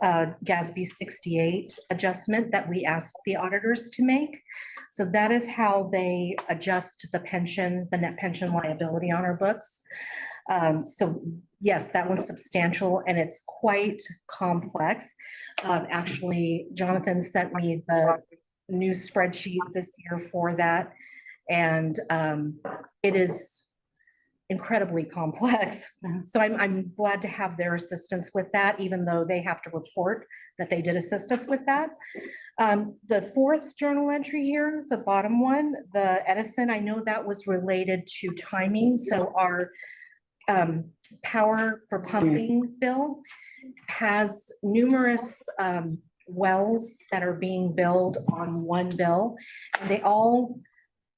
GASB 68 adjustment that we asked the auditors to make. So that is how they adjust the pension, the net pension liability on our books. So yes, that one's substantial and it's quite complex. Actually, Jonathan sent me the new spreadsheet this year for that. And it is incredibly complex. So I'm glad to have their assistance with that, even though they have to report that they did assist us with that. The 4th journal entry here, the bottom one, the Edison, I know that was related to timing. So our power for pumping bill has numerous wells that are being billed on one bill, and they all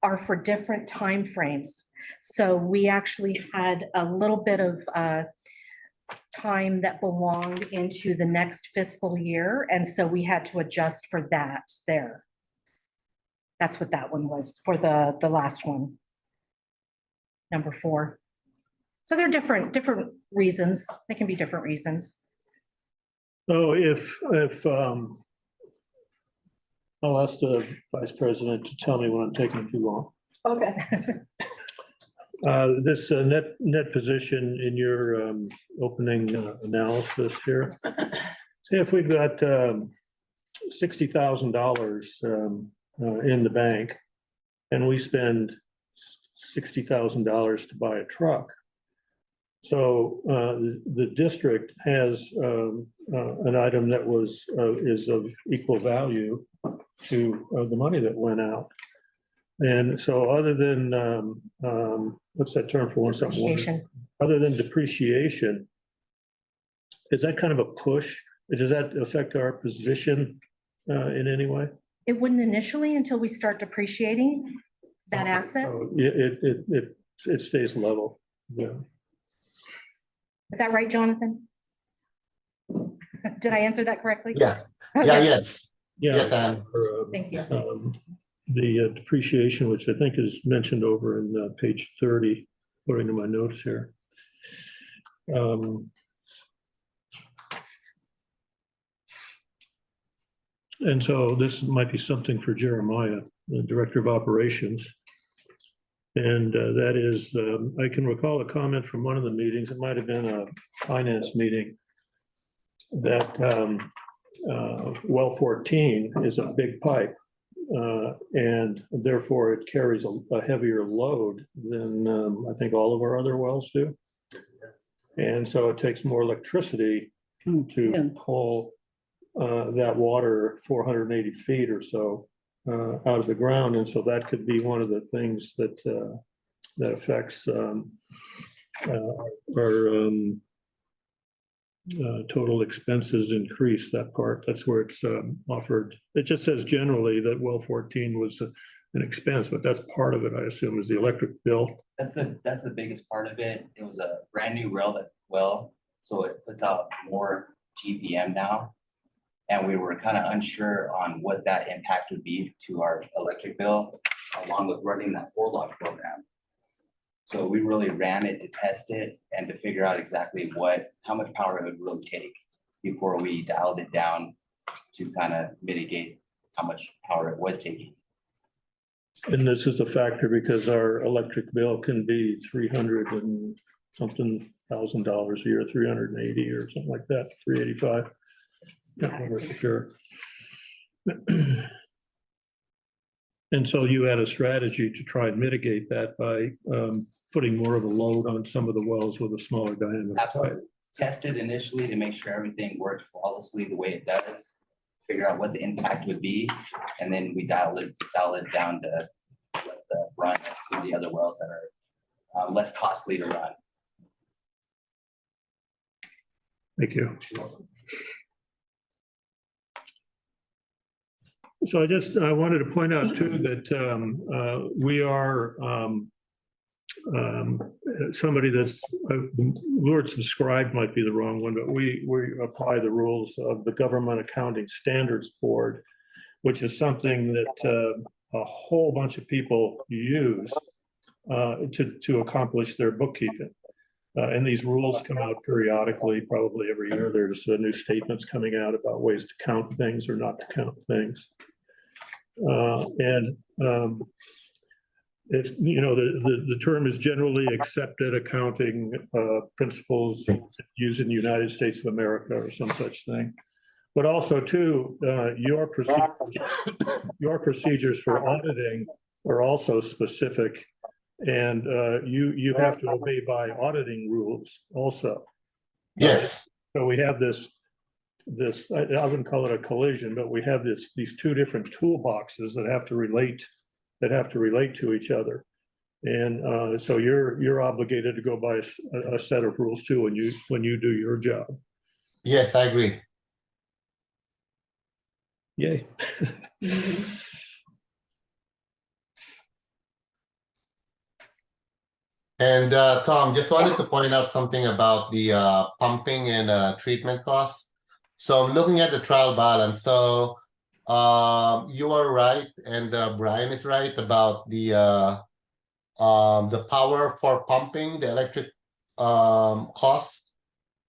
are for different timeframes. So we actually had a little bit of time that belonged into the next fiscal year, and so we had to adjust for that there. That's what that one was for the last one, number 4. So they're different reasons. They can be different reasons. So if I'll ask the vice president to tell me when I'm taking too long. Okay. This net position in your opening analysis here. Say if we've got $60,000 in the bank and we spend $60,000 to buy a truck. So the district has an item that is of equal value to the money that went out. And so other than, what's that term for one second? Depreciation. Other than depreciation, is that kind of a push? Does that affect our position in any way? It wouldn't initially until we start depreciating that asset. So it stays level, yeah. Is that right, Jonathan? Did I answer that correctly? Yeah, Okay. yes. Yeah. Yes, Anne. Thank you. The depreciation, which I think is mentioned over in page 30, according to my notes here. And so this might be something for Jeremiah, the Director of Operations. And that is, I can recall a comment from one of the meetings, it might have been a finance meeting, that well 14 is a big pipe. And therefore it carries a heavier load than I think all of our other wells do. And so it takes more electricity to pull that water 480 feet or so out of the ground. And so that could be one of the things that that affects our total expenses increase, that part. That's where it's offered. It just says generally that well 14 was an expense, but that's part of it, I assume, is the electric bill. That's the biggest part of it. It was a brand new well, so it puts out more GPM now. And we were kind of unsure on what that impact would be to our electric bill, along with running that 4-log program. So we really ran it to test it and to figure out exactly how much power it would really take before we dialed it down to kind of mitigate how much power it was taking. And this is a factor because our electric bill can be 300 and something $1,000 a year, 380 or something like that, 385. Can't remember for sure. And so you had a strategy to try and mitigate that by putting more of a load on some of the wells with a smaller diameter pipe. Absolutely. Tested initially to make sure everything worked flawlessly the way it does. figure out what the impact would be, and then we dial it down to what the run of some of the other wells that are less costly to run. Thank you. So I wanted to point out too that we are somebody that's, word subscribed might be the wrong one, but we apply the rules of the Government Accounting Standards Board, which is something that a whole bunch of people use to accomplish their bookkeeping. And these rules come out periodically, probably every year. There's new statements coming out about ways to count things or not to count things. It's, you know, the term is generally accepted accounting principles used in the United States of America or some such thing. But also too, your procedures for auditing are also specific. And you have to obey by auditing rules also. Yes. So we have this, I wouldn't call it a collision, but we have these two different toolboxes that have to relate to each other. And so you're obligated to go by a set of rules too when you do your job. Yes, I agree. Yay. And Tom, just wanted to point out something about the pumping and treatment costs. So I'm looking at the trial balance. So you are right, and Brian is right about the power for pumping. The electric cost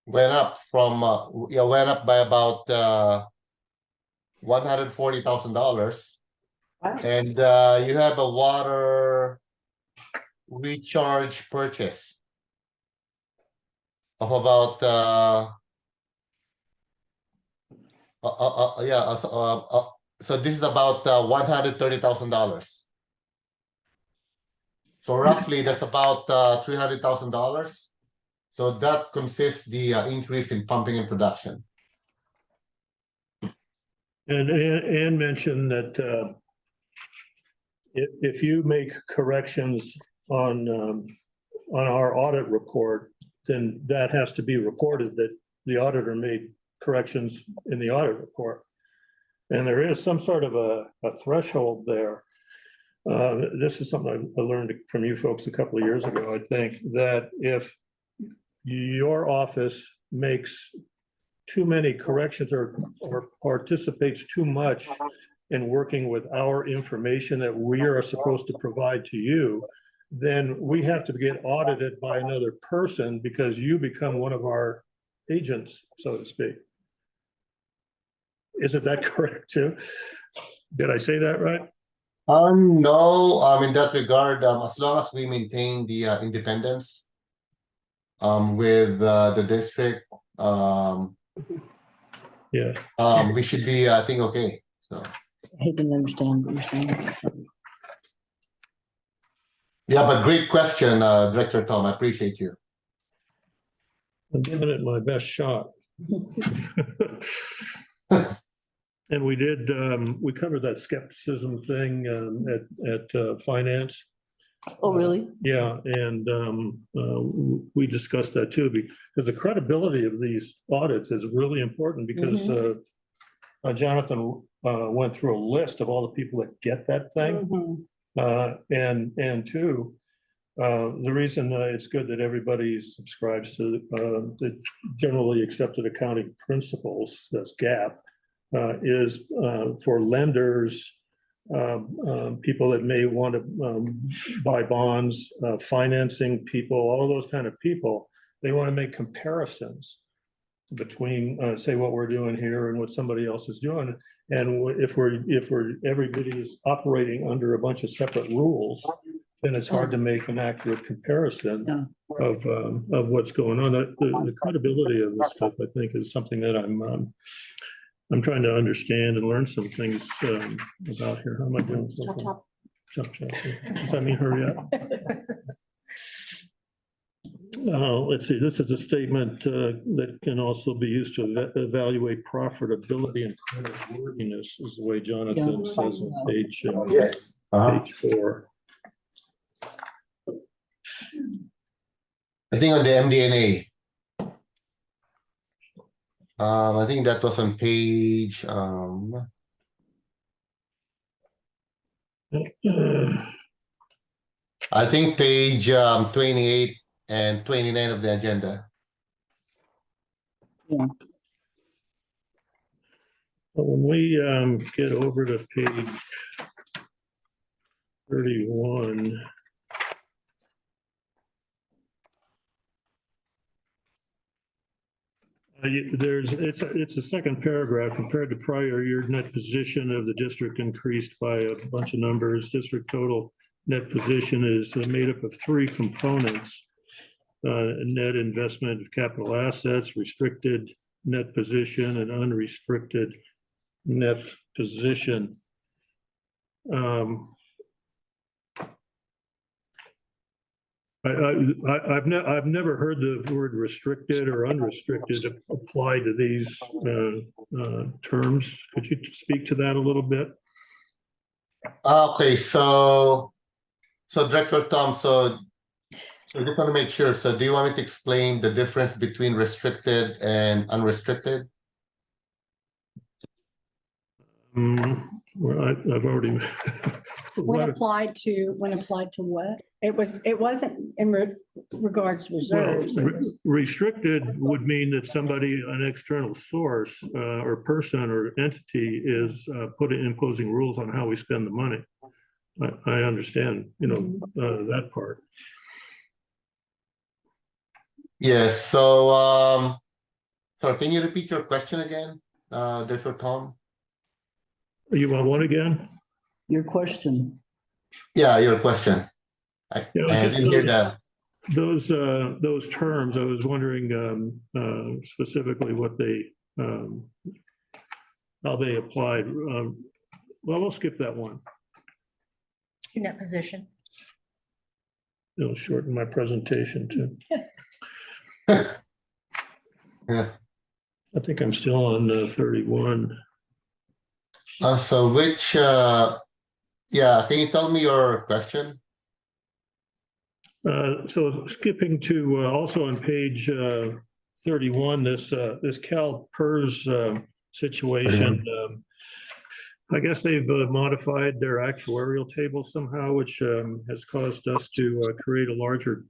went up from went up by about $140,000. Wow. And you have a water recharge purchase of about so this is about $130,000. So roughly that's about $300,000. So that consists the increase in pumping and production. And Ann mentioned that if you make corrections on our audit report, then that has to be reported that the auditor made corrections in the audit report. And there is some sort of a threshold there. This is something I learned from you folks a couple of years ago, I think, that if your office makes too many corrections or participates too much in working with our information that we are supposed to provide to you, then we have to get audited by another person because you become one of our agents, so to speak. Isn't that correct too? Did I say that right? No, in that regard, as long as we maintain the independence with the district, Yeah. we should be, I think, okay. So. I didn't understand what you're saying. Yeah, but great question, Director Tom. I appreciate you. I'm giving it my best shot. And we did, we covered that skepticism thing at finance. Oh, really? Yeah, and we discussed that too, because the credibility of these audits is really important because Jonathan went through a list of all the people that get that thing. And two, the reason it's good that everybody subscribes to the generally accepted accounting principles, that's GAAP, is for lenders, people that may want to buy bonds, financing people, all of those kind of people, they want to make comparisons between, say, what we're doing here and what somebody else is doing. And if everybody is operating under a bunch of separate rules, then it's hard to make an accurate comparison of what's going on. The credibility of this stuff, I think, is something that I'm trying to understand and learn some things about here. How am I doing? So far? Chop, chop. Does that mean hurry up? Let's see, this is a statement that can also be used to evaluate profitability and credit worthiness, is the way Jonathan says on page, Yes. page 4. I think on the MD&A. I think that was on page I think page 28 and 29 of the agenda. When we get over to page 31. It's a second paragraph. Compared to prior year, net position of the district increased by a bunch of numbers. District total net position is made up of 3 components. Net investment of capital assets, restricted net position, and unrestricted net position. I've never heard the word restricted or unrestricted apply to these terms. Could you speak to that a little bit? Okay, so Director Tom, so just want to make sure. So do you want me to explain the difference between restricted and unrestricted? Well, I've already. When applied to what? It wasn't in regards to reserves. It was- Restricted would mean that somebody, an external source or person or entity is imposing rules on how we spend the money. I understand, that part. Yes, so can you repeat your question again, Director Tom? You want one again? Your question. Yeah, your question. I it's just didn't hear that. Those terms, I was wondering specifically what they, how they applied. Well, we'll skip that one. Net position. It'll shorten my presentation too. Yeah. I think I'm still on 31. So which, can you tell me your question? So skipping to also on page 31, this CalPERS situation. I guess they've modified their actuarial table somehow, which has caused us to create a larger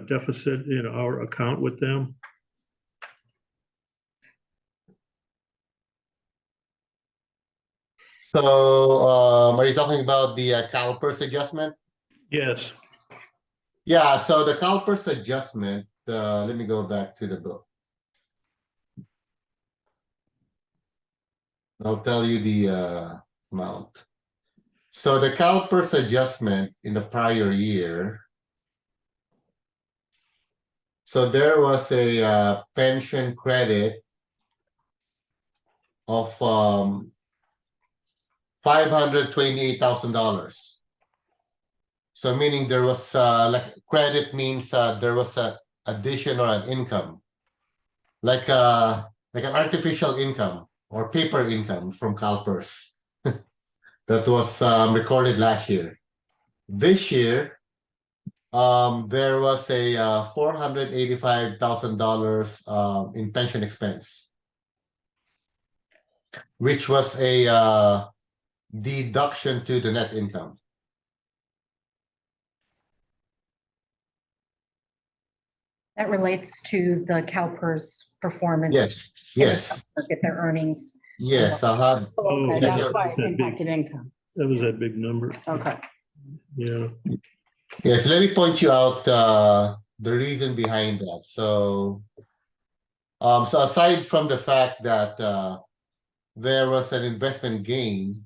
deficit in our account with them. So are you talking about the CalPERS adjustment? Yes. Yeah, so the CalPERS adjustment, let me go back to the book. I'll tell you the amount. So the CalPERS adjustment in the prior year, so there was a pension credit of $528,000. So meaning there was like credit means there was a addition or an income, like an artificial income or paper income from CalPERS that was recorded last year. This year, there was a $485,000 in pension expense, which was a deduction to the net income. That relates to the CalPERS performance. Yes, yes, Get their earnings. yes. Okay, yeah, that's why that's it that big. impacted income. That was that big number. Okay. Yeah. Yes, let me point you out the reason behind that. So aside from the fact that there was an investment gain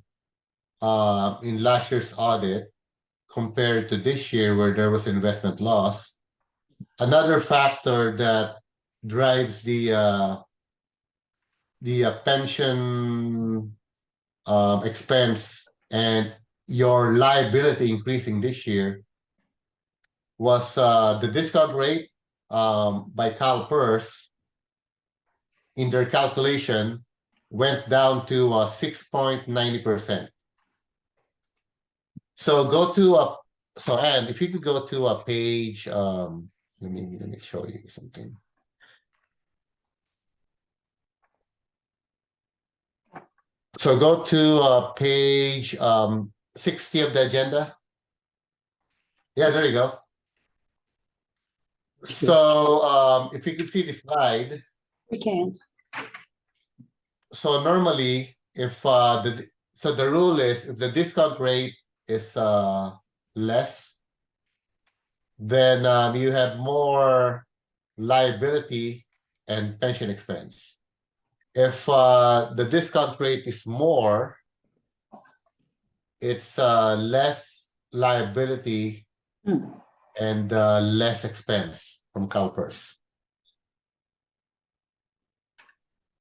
in last year's audit compared to this year where there was investment loss, another factor that drives the pension expense and your liability increasing this year was the discount rate by CalPERS in their calculation went down to 6.90%. So go to and if you could go to a page, let me show you something. So go to page 60 of the agenda. Yeah, there you go. So if you could see the slide. We can't. So normally, if the rule is if the discount rate is less, then you have more liability and pension expense. If the discount rate is more, it's less liability and less expense from CalPERS.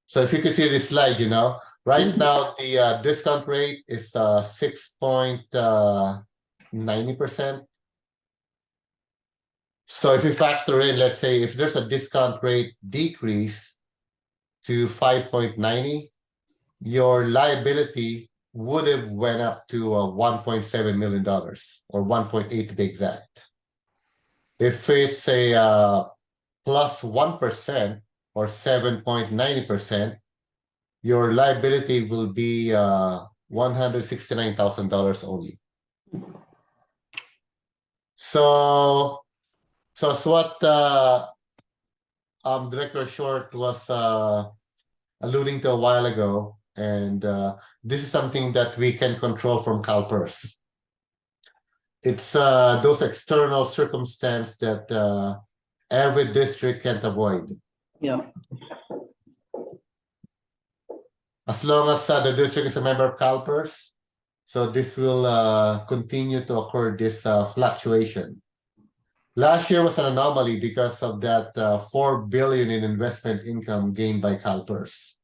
So if you can see this slide, right now the discount rate is 6.90%. So if you factor in, let's say, if there's a discount rate decrease to 5.90, your liability would have went up to $1.7 million or 1.8 to be exact. If it's a plus 1% or 7.90%, your liability will be $169,000 only. So what Director Short was alluding to a while ago, and this is something that we can control from CalPERS. It's those external circumstances that every district can't avoid. Yeah. As long as the district is a member of CalPERS, so this will continue to occur, this fluctuation. Last year was an anomaly because of that $4 billion in investment income gained by CalPERS.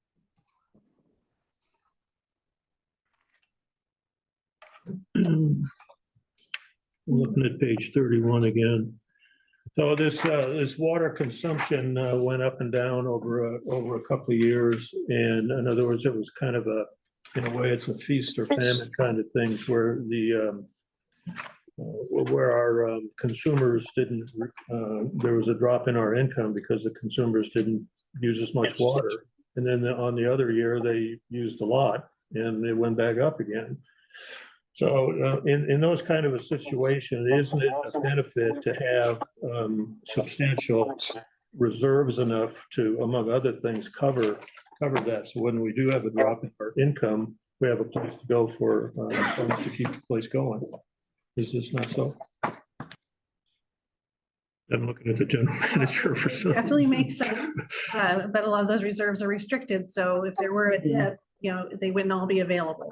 Looking at page 31 again. So this water consumption went up and down over a couple of years, and in other words, it was kind of in a way, it's a feast or famine kind of things where our consumers didn't. There was a drop in our income because the consumers didn't use as much water, and then on the other year they used a lot, and it went back up again. So in those kind of a situation, isn't it a benefit to have substantial reserves enough to, among other things, cover that? So when we do have a drop in our income, we have a place to go for funds to keep the place going. Is this not so? I'm looking at the general manager for some. Definitely makes sense, but a lot of those reserves are restricted, so if there were a dip, they wouldn't all be available.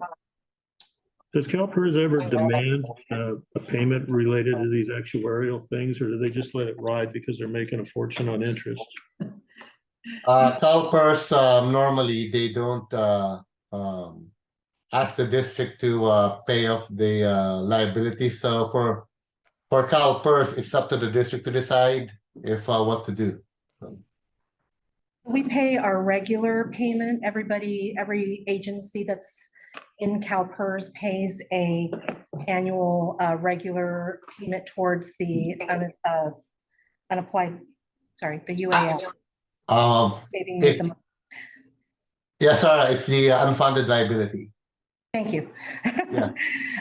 Does CalPERS ever demand a payment related to these actuarial things, or do they just let it ride because they're making a fortune on interest? CalPERS, normally they don't ask the district to pay off the liability. So for CalPERS, it's up to the district to decide if what to do. We pay our regular payment. Every agency that's in CalPERS pays a annual regular payment towards the unapplied, the UAL. Saving with the money. Yeah, sorry, it's the unfunded liability. Thank you. Yeah,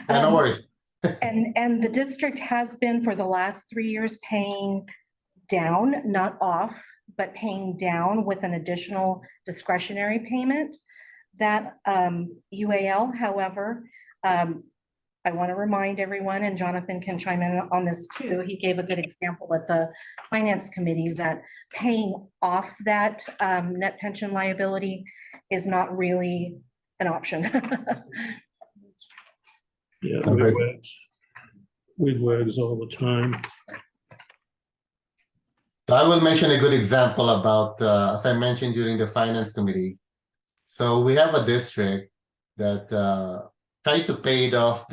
no worries. And the district has been for the last 3 years paying down, not off, but paying down with an additional discretionary payment. That UAL, however, I want to remind everyone, and Jonathan can chime in on this too. He gave a good example at the finance committee that paying off that net pension liability is not really an option. Yeah, Okay. wigwags all the time. I will mention a good example about, as I mentioned during the finance committee. So we have a district that tried to pay off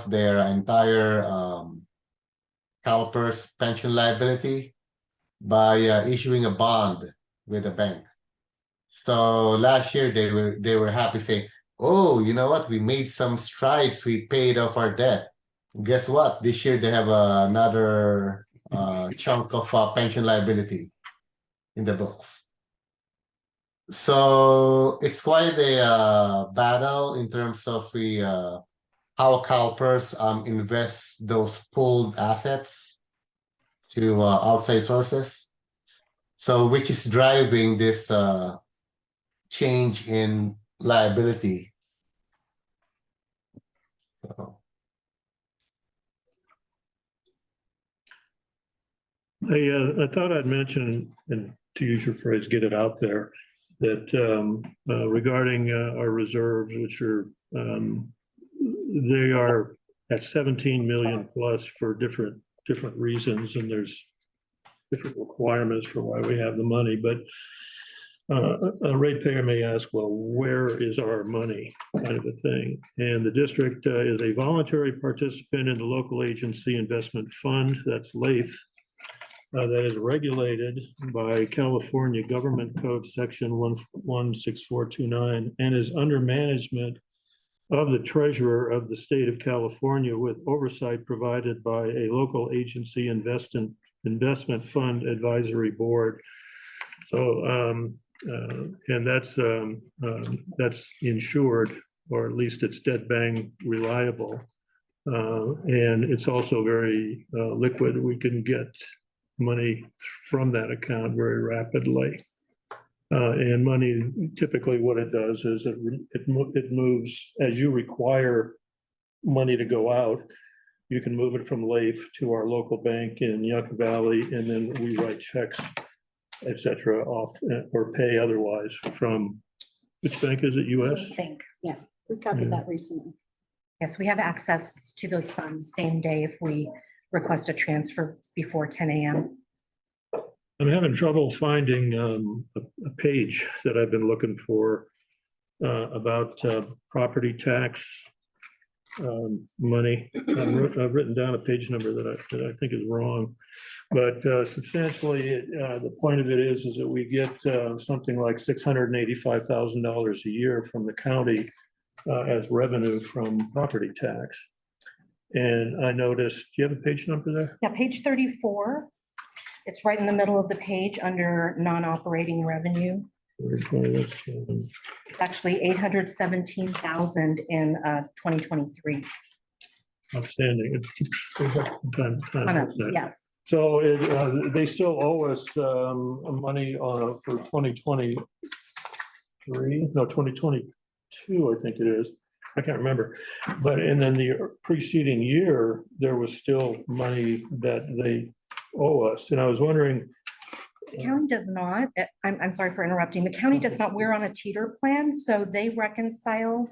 their entire CalPERS pension liability. by issuing a bond with a bank. So last year they were happy saying, oh, you know what, we made some strides, we paid off our debt. Guess what? This year they have another chunk of pension liability in the books. So it's quite a battle in terms of how CalPERS invest those pooled assets to outside sources. So which is driving this change in liability. So. I thought I'd mention, and to use your phrase, get it out there, that regarding our reserves, which are, they are at 17 million plus for different reasons, and there's different requirements for why we have the money, but a ratepayer may ask, well, where is our money, kind of a thing. And the district is a voluntary participant in the local agency investment fund, that's LAIF, that is regulated by California Government Code Section 116429 and is under management of the treasurer of the state of California with oversight provided by a local agency investment fund advisory board. So, and that's insured, or at least it's dead bang reliable. And it's also very liquid. We can get money from that account very rapidly. And money, typically what it does is it moves, as you require money to go out, you can move it from LAIF to our local bank in Yucca Valley, and then we write checks, et cetera, off or pay otherwise from, which bank is it, US? Bank. Yeah, we covered that recently. Yes, we have access to those funds same day if we request a transfer before 10 a.m. I'm having trouble finding a page that I've been looking for about property tax money. I've written down a page number that I think is wrong, but substantially, the point of it is that we get something like $685,000 a year from the county as revenue from property tax. And I noticed, do you have a page number there? Yeah, page 34. It's right in the middle of the page under non-operating revenue. It's actually 817,000 in 2023. Outstanding. It keeps goes up from time to time. Yeah, So they still owe us money for 2023, no, 2022, I think it is. I can't remember. But, and then the preceding year, there was still money that they owe us. And I was wondering, the county does not, I'm sorry for interrupting. The county does not, we're on a teeter plan, so they reconcile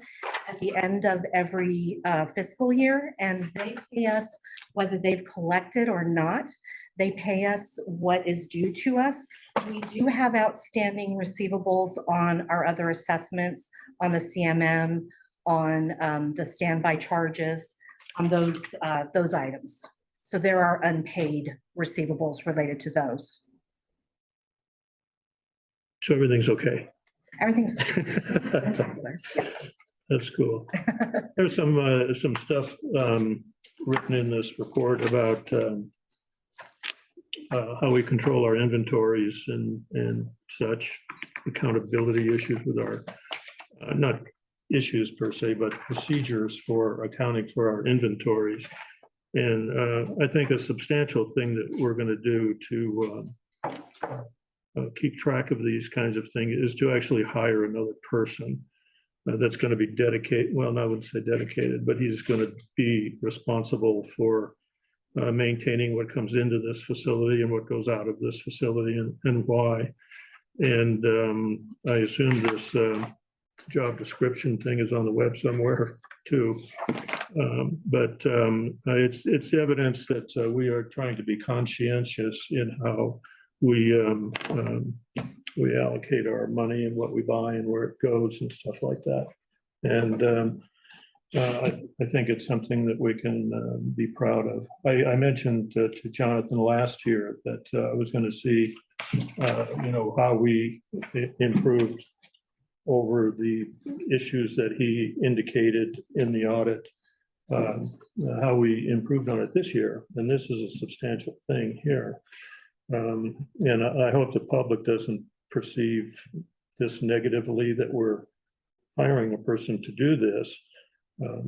at the end of every fiscal year, and they pay us whether they've collected or not. They pay us what is due to us. We do have outstanding receivables on our other assessments, on the CMM, on the standby charges, on those items. So there are unpaid receivables related to those. so everything's okay. Everything's spectacular. Yes. That's cool. There's some stuff written in this report about how we control our inventories and such, accountability issues with our, not issues per se, but procedures for accounting for our inventories. And I think a substantial thing that we're going to do to keep track of these kinds of things is to actually hire another person that's going to be dedicated, well, I wouldn't say dedicated, but he's going to be responsible for maintaining what comes into this facility and what goes out of this facility and why. And I assume this job description thing is on the web somewhere too. But it's evidence that we are trying to be conscientious in how we allocate our money and what we buy and where it goes and stuff like that. And I think it's something that we can be proud of. I mentioned to Jonathan last year that I was going to see, how we improved over the issues that he indicated in the audit, how we improved on it this year. And this is a substantial thing here. And I hope the public doesn't perceive this negatively, that we're hiring a person to do this.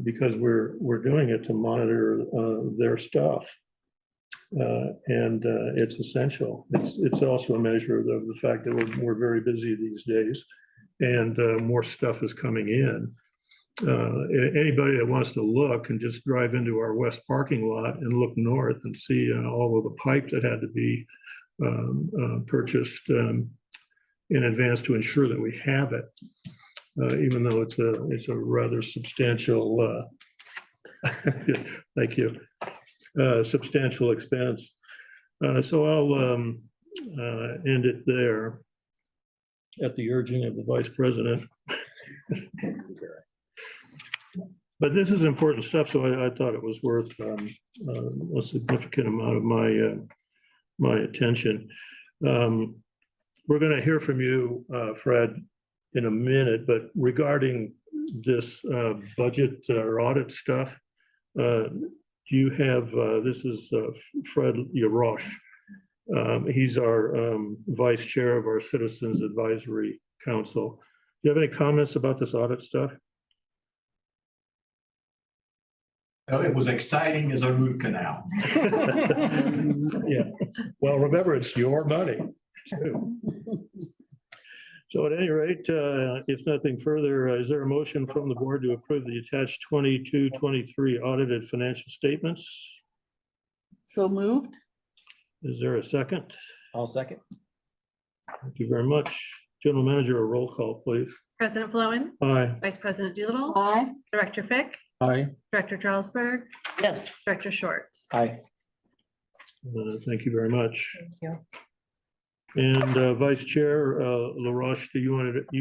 Because we're doing it to monitor their stuff. And it's essential. It's also a measure of the fact that we're very busy these days, and more stuff is coming in. Anybody that wants to look can just drive into our west parking lot and look north and see all of the pipe that had to be purchased in advance to ensure that we have it. Even though it's a rather substantial, thank you, substantial expense. So I'll end it there at the urging of the vice president. But this is important stuff, so I thought it was worth a significant amount of my attention. We're going to hear from you, Fred, in a minute, but regarding this budget or audit stuff, do you have, this is Fred Yarosh. He's our vice chair of our Citizens Advisory Council. Do you have any comments about this audit stuff? Well, it was exciting as a root canal. Yeah, well, remember, it's your money too. So at any rate, if nothing further, is there a motion from the board to approve the attached 22-23 audited financial statements? So moved? Is there a second? I'll second. Thank you very much. General Manager, a roll call, please. President Fluen, Aye. Vice President Doolittle, Aye. Director Fick, Aye. Director Charlesberg, Yes. Director Short. Aye. Thank you very much. Thank you. And Vice Chair LaRoche, you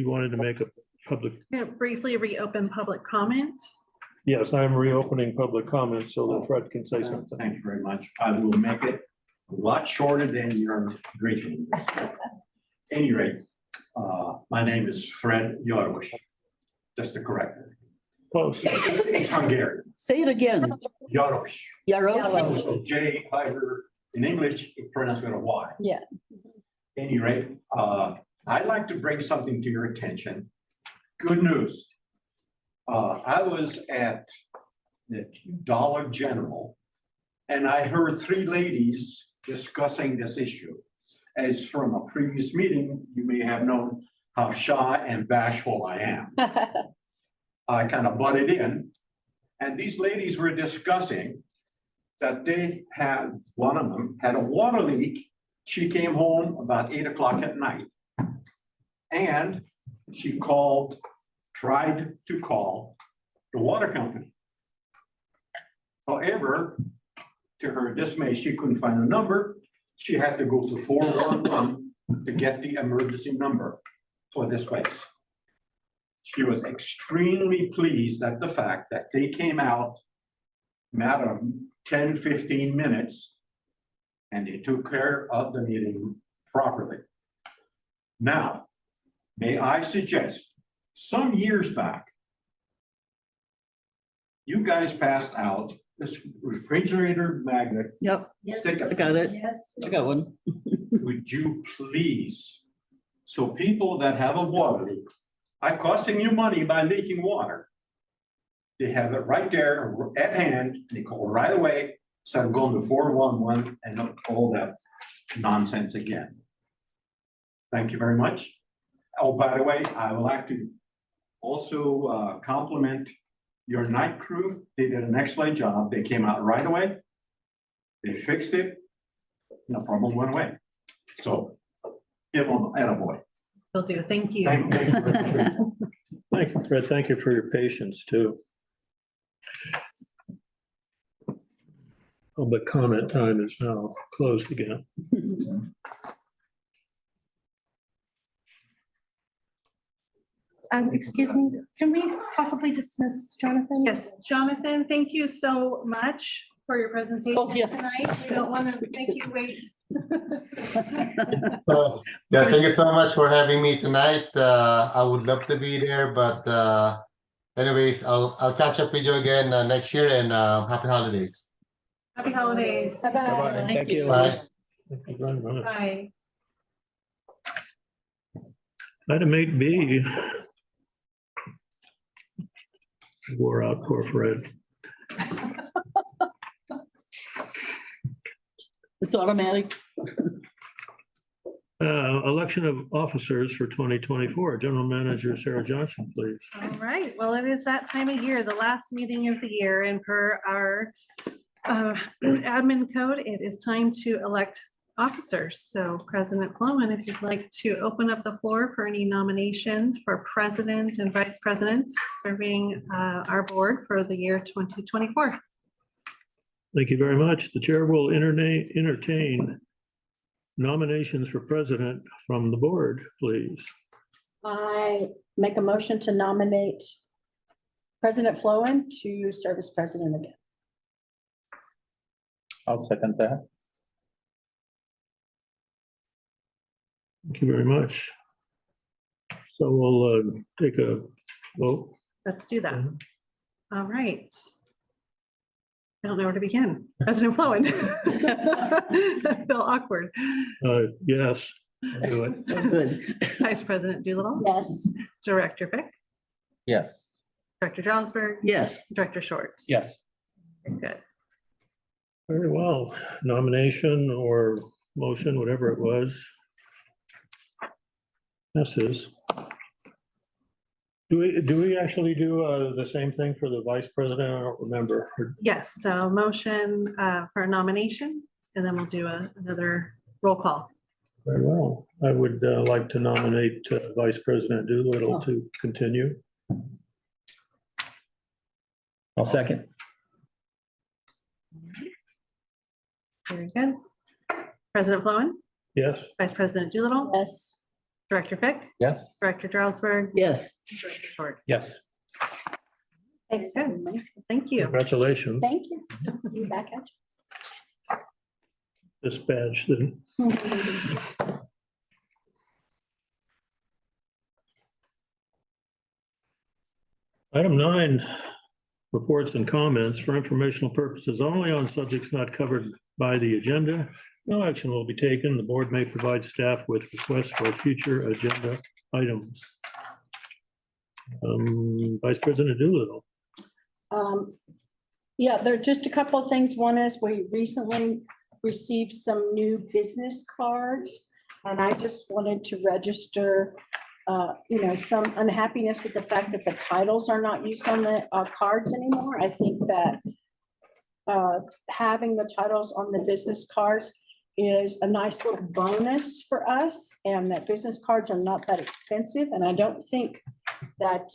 wanted to make a public, I'm going to briefly reopen public comments. yes, I'm reopening public comments so that Fred can say something. Thank you very much. I will make it a lot shorter than your briefing. Any rate, my name is Fred Yarosh, just to correct it. Close. It's Hungarian, Say it again. Yarosh. Yarosh. So J, however, in English, it's pronounced with a Y. Yeah. Any rate, I'd like to bring something to your attention. Good news. I was at the Dollar General and I heard three ladies discussing this issue. As from a previous meeting, you may have known how shy and bashful I am. I kind of butted in, and these ladies were discussing that they had, one of them had a water leak. She came home about 8 o'clock at night. And she tried to call the water company. However, to her dismay, she couldn't find a number. She had to go to 411 to get the emergency number for this place. She was extremely pleased at the fact that they came out a matter of 10, 15 minutes and they took care of the meeting properly. Now, may I suggest, some years back, you guys passed out this refrigerator magnet. Yep, sticker. I got it. Yes. I got one. Would you please, so people that have a water leak are costing you money by leaking water. They have it right there at hand, they call right away, instead of going to 411 and all that nonsense again. Thank you very much. Oh, by the way, I would like to also compliment your night crew. They did an excellent job. They came out right away. They fixed it. No problem went away. So, give them an attaboy. Will do. Thank you. Thank you very much. Thank you, Fred. Thank you for your patience too. Public comment time is now closed again. Excuse me, can we possibly dismiss Jonathan? Yes, Jonathan, thank you so much for your presentation Oh, yeah. tonight. We don't want to make you wait. So, yeah, thank you so much for having me tonight. I would love to be there, but anyways, I'll catch up with you again next year, and happy holidays. Happy holidays. Bye-bye. Thank you. Bye. Thank you very much. Bye. Item 8B. Wore out poor Fred. It's automatic. Election of officers for 2024. General Manager Sarah Johnson, please. All right, well, it is that time of year, the last meeting of the year, and per our admin code, it is time to elect officers. So President Floman, if you'd like to open up the floor for any nominations for president and vice president serving our board for the year 2024. Thank you very much. The chair will entertain nominations for president from the board, please. I make a motion to nominate President Flowen to serve as president again. I'll second that. Thank you very much. So we'll take a vote. Let's do that. All right. I don't know where to begin. President Flowen. I feel awkward. Yes, I'll do it. Good. Vice President Doolittle. Yes. Director Fick. Yes. Director Jarlsberg. Yes. Director Short. Yes. Very good. Very well. Nomination or motion, whatever it was. Passes. Do we actually do the same thing for the vice president? I don't remember. Yes, so motion for a nomination, and then we'll do another roll call. Very well. I would like to nominate Vice President Doolittle to continue. I'll second. Very good. President Flowen, Yes, Vice President Doolittle, Yes. Director Fick, Yes. Director Jarlsberg, Yes. Director Short. Yes. Thanks, Good. everybody. Thank you. congratulations. Thank you. See you back at This badge then. you. Item 9, reports and comments for informational purposes only on subjects not covered by the agenda. No action will be taken. The board may provide staff with requests for future agenda items. Vice President Doolittle. Yeah, there are just a couple of things. One is we recently received some new business cards, and I just wanted to register, some unhappiness with the fact that the titles are not used on the cards anymore. I think that having the titles on the business cards is a nice little bonus for us, and that business cards are not that expensive. And I don't think that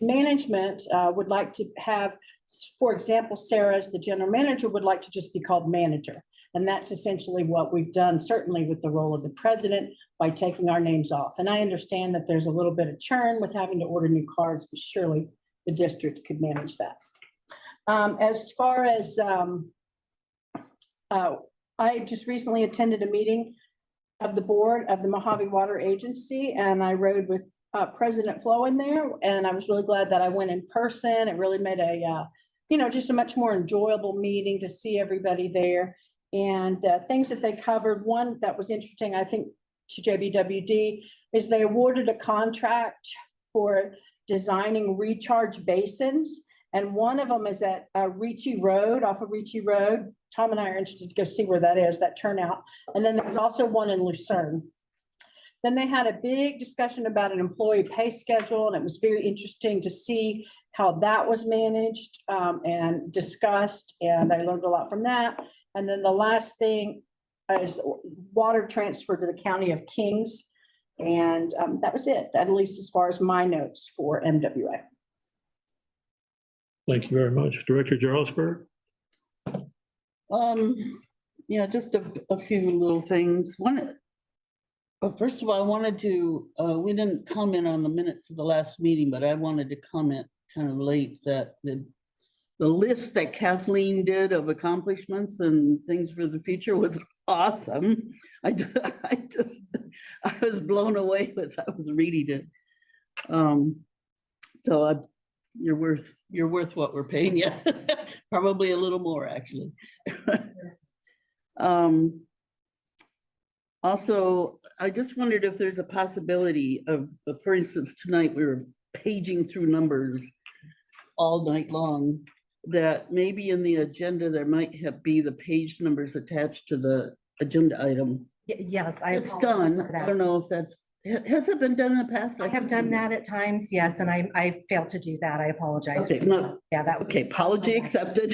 management would like to have, for example, Sarah as the general manager would like to just be called manager. And that's essentially what we've done, certainly with the role of the president, by taking our names off. And I understand that there's a little bit of churn with having to order new cards, but surely the district could manage that. As far as I just recently attended a meeting of the board of the Mojave Water Agency, and I rode with President Flo in there, and I was really glad that I went in person. It really made a, just a much more enjoyable meeting to see everybody there. And things that they covered, one that was interesting, I think, to JBWD, is they awarded a contract for designing recharge basins. And one of them is at Ricci Road, off of Ricci Road. Tom and I are interested to go see where that is, that turnout. And then there's also one in Lucerne. Then they had a big discussion about an employee pay schedule, and it was very interesting to see how that was managed and discussed, and I learned a lot from that. And then the last thing is water transfer to the County of Kings, and that was it, at least as far as my notes for MWA. Thank you very much. Director Jarlsberg. Just a few little things. One, Well, first of all, I wanted to, we didn't comment on the minutes of the last meeting, but I wanted to comment kind of late that the list that Kathleen did of accomplishments and things for the future was awesome. I was blown away as I was reading it. You're worth what we're paying you. Probably a little more, actually. Also, I just wondered if there's a possibility of, for instance, tonight we were paging through numbers all night long, that maybe in the agenda, there might be the page numbers attached to the agenda item. Yes, I. It's apologize done. for I that. don't know if that's, has it been done in the past? I have done that at times, yes, and I failed to do that. I apologize. Okay, no, Yeah, that was. okay, apology accepted.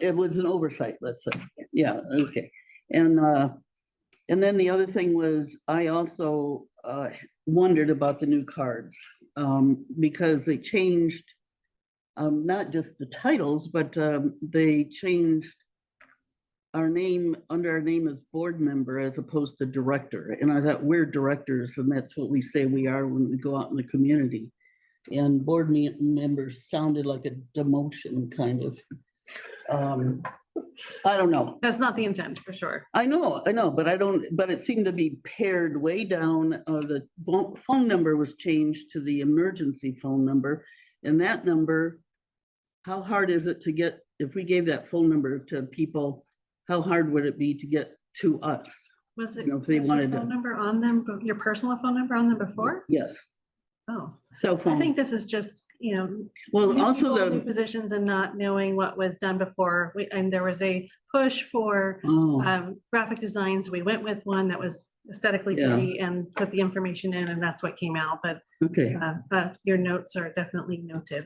It was an oversight, let's say. Yeah, okay. And then the other thing was, I also wondered about the new cards, because they changed not just the titles, but they changed our name, under our name as board member as opposed to director. And I thought, we're directors, and that's what we say we are when we go out in the community. And board members sounded like a demotion, kind of. I don't know. That's not the intent, for sure. I know, but it seemed to be pared way down. The phone number was changed to the emergency phone number. And that number, how hard is it to get, if we gave that phone number to people, how hard would it be to get to us? Was it, You know, if they was your wanted to- phone number on them, your personal phone number on them before? Yes, Oh, cell I phone. think this is just, Well, new also people, new the, positions and not knowing what was done before. And there was a push for oh, graphic designs. We went with one that was aesthetically Yeah. pretty and put the information in, and that's what came out. But okay. your notes are definitely noted.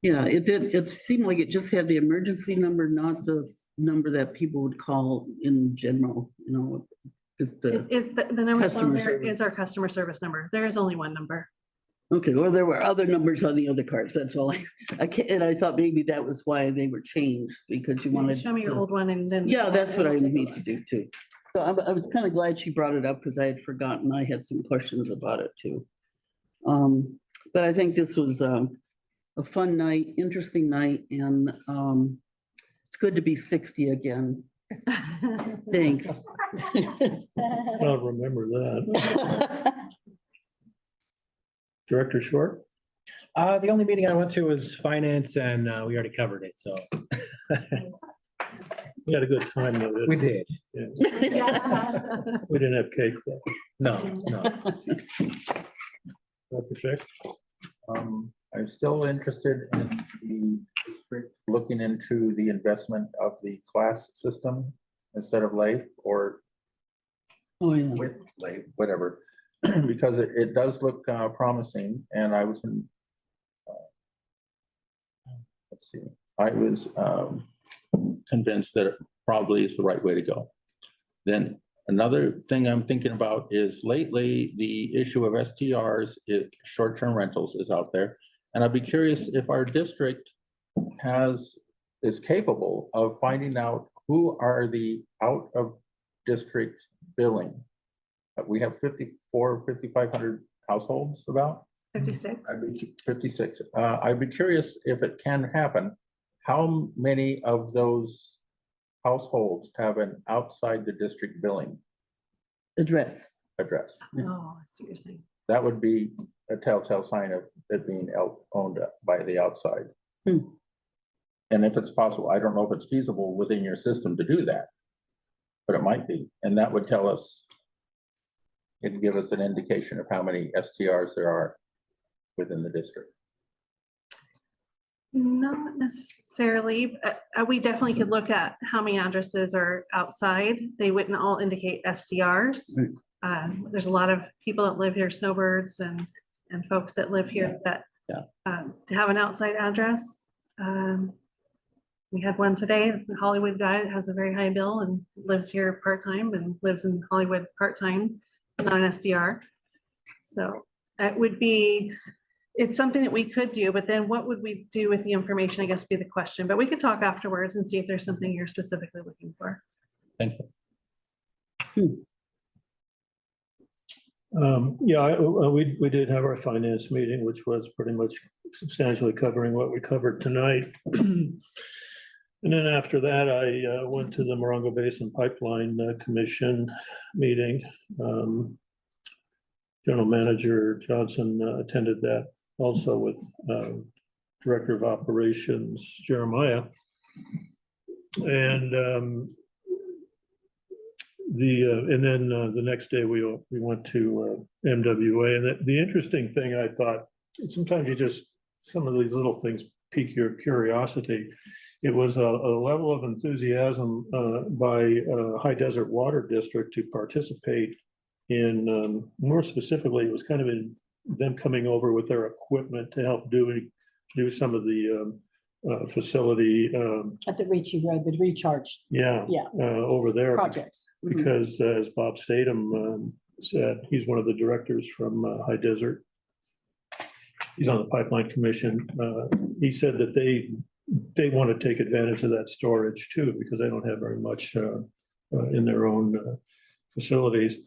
Yeah, it did. It seemed like it just had the emergency number, not the number that people would call in general, just the. It is the number that's on Customer there service. is our customer service number. There is only one number. Okay, well, there were other numbers on the other cards, that's all. I can't, and I thought maybe that was why they were changed, because you wanted. Show me your to- old one and then. Yeah, that's what I We'll take a need look. to do too. So I was kind of glad she brought it up, because I had forgotten. I had some questions about it too. But I think this was a fun night, interesting night, and it's good to be 60 again. Thanks. I'll remember that. Director Short? The only meeting I went to was finance and we already covered it, so We had a good time with it. we did. We didn't have cake though. No. Director Fick? I'm still interested in the district looking into the investment of the class system instead of life, or Oh, yeah. with life, whatever, because it does look promising, and I was in, let's see, I was convinced that it probably is the right way to go. Then another thing I'm thinking about is lately the issue of STRs, short-term rentals is out there. And I'd be curious if our district is capable of finding out who are the out-of-district billing. We have 5,500 households about. 56. 56. I'd be curious if it can happen. How many of those households have an outside the district billing Address. address? Oh, that's what you're saying. That would be a telltale sign of it being owned by the outside. Hmm. And if it's possible, I don't know if it's feasible within your system to do that, but it might be. And that would tell us, it'd give us an indication of how many STRs there are within the district. Not necessarily. We definitely could look at how many addresses are outside. They wouldn't all indicate SDRs. There's a lot of people that live here, snowbirds and folks that live here that to have an outside address. We had one today, the Hollywood guy that has a very high bill and lives here part-time and lives in Hollywood part-time, not an SDR. So it would be, it's something that we could do, but then what would we do with the information, I guess would be the question, but we could talk afterwards and see if there's something you're specifically looking for. Thank you. We did have our finance meeting, which was pretty much substantially covering what we covered tonight. And then after that, I went to the Morongo Basin Pipeline Commission meeting. General Manager Johnson attended that also with Director of Operations Jeremiah. And the next day we went to MWA. And the interesting thing, I thought, sometimes some of these little things pique your curiosity. It was a level of enthusiasm by High Desert Water District to participate in, more specifically, it was kind of in them coming over with their equipment to help do some of the facility. At the Ricci Road, the recharge over there. projects. Mhm. Because as Bob Statham said, he's one of the directors from High Desert. He's on the Pipeline Commission. He said that they want to take advantage of that storage too, because they don't have very much in their own facilities.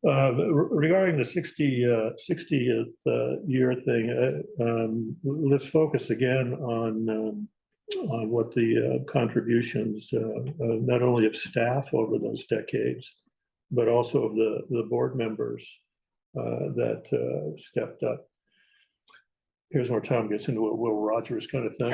Regarding the 60th year thing, let's focus again on what the contributions, not only of staff over those decades, but also of the board members that stepped up. Here's where Tom gets into a Will Rogers kind of thing.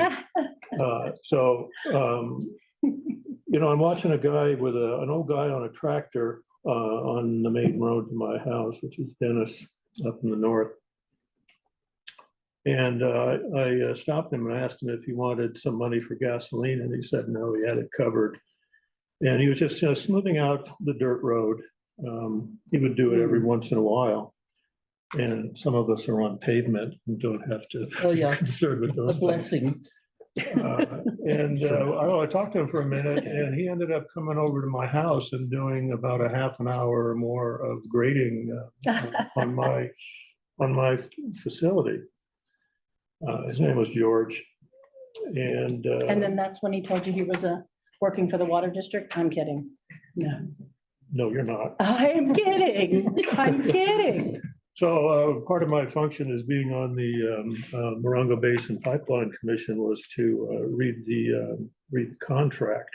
I'm watching a guy with an old guy on a tractor on the main road to my house, which is Dennis up in the north. And I stopped him and asked him if he wanted some money for gasoline, and he said no, he had it covered. And he was just smoothing out the dirt road. He would do it every once in a while. And some of us are on pavement and don't have to be concerned with those A blessing. I talked to him for a minute, and he ended up coming over to my house and doing about a half an hour or more of grading on my facility. His name was George. And then that's when he told you he was working for the water district? I'm kidding. No, you're not. I'm kidding. I'm kidding. So part of my function as being on the Morongo Basin Pipeline Commission was to read the contract.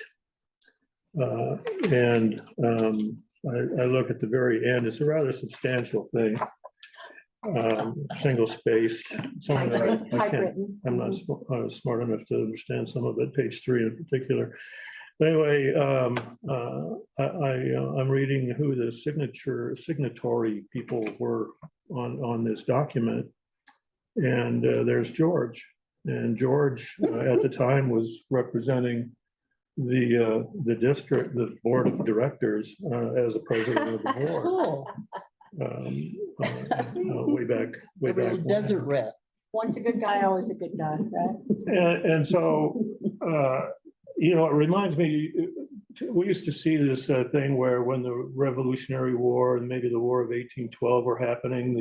And I look at the very end. It's a rather substantial thing. Single space. I'm not smart enough to understand some of it, page 3 in particular. But anyway, I'm reading who the signatory people were on this document. And there's George. And George at the time was representing the district, the board of directors as the president of the board. Cool. Way back. A desert rat. Once a good guy, always a good guy, right? And so, it reminds me, we used to see this thing where when the Revolutionary War and maybe the War of 1812 were happening,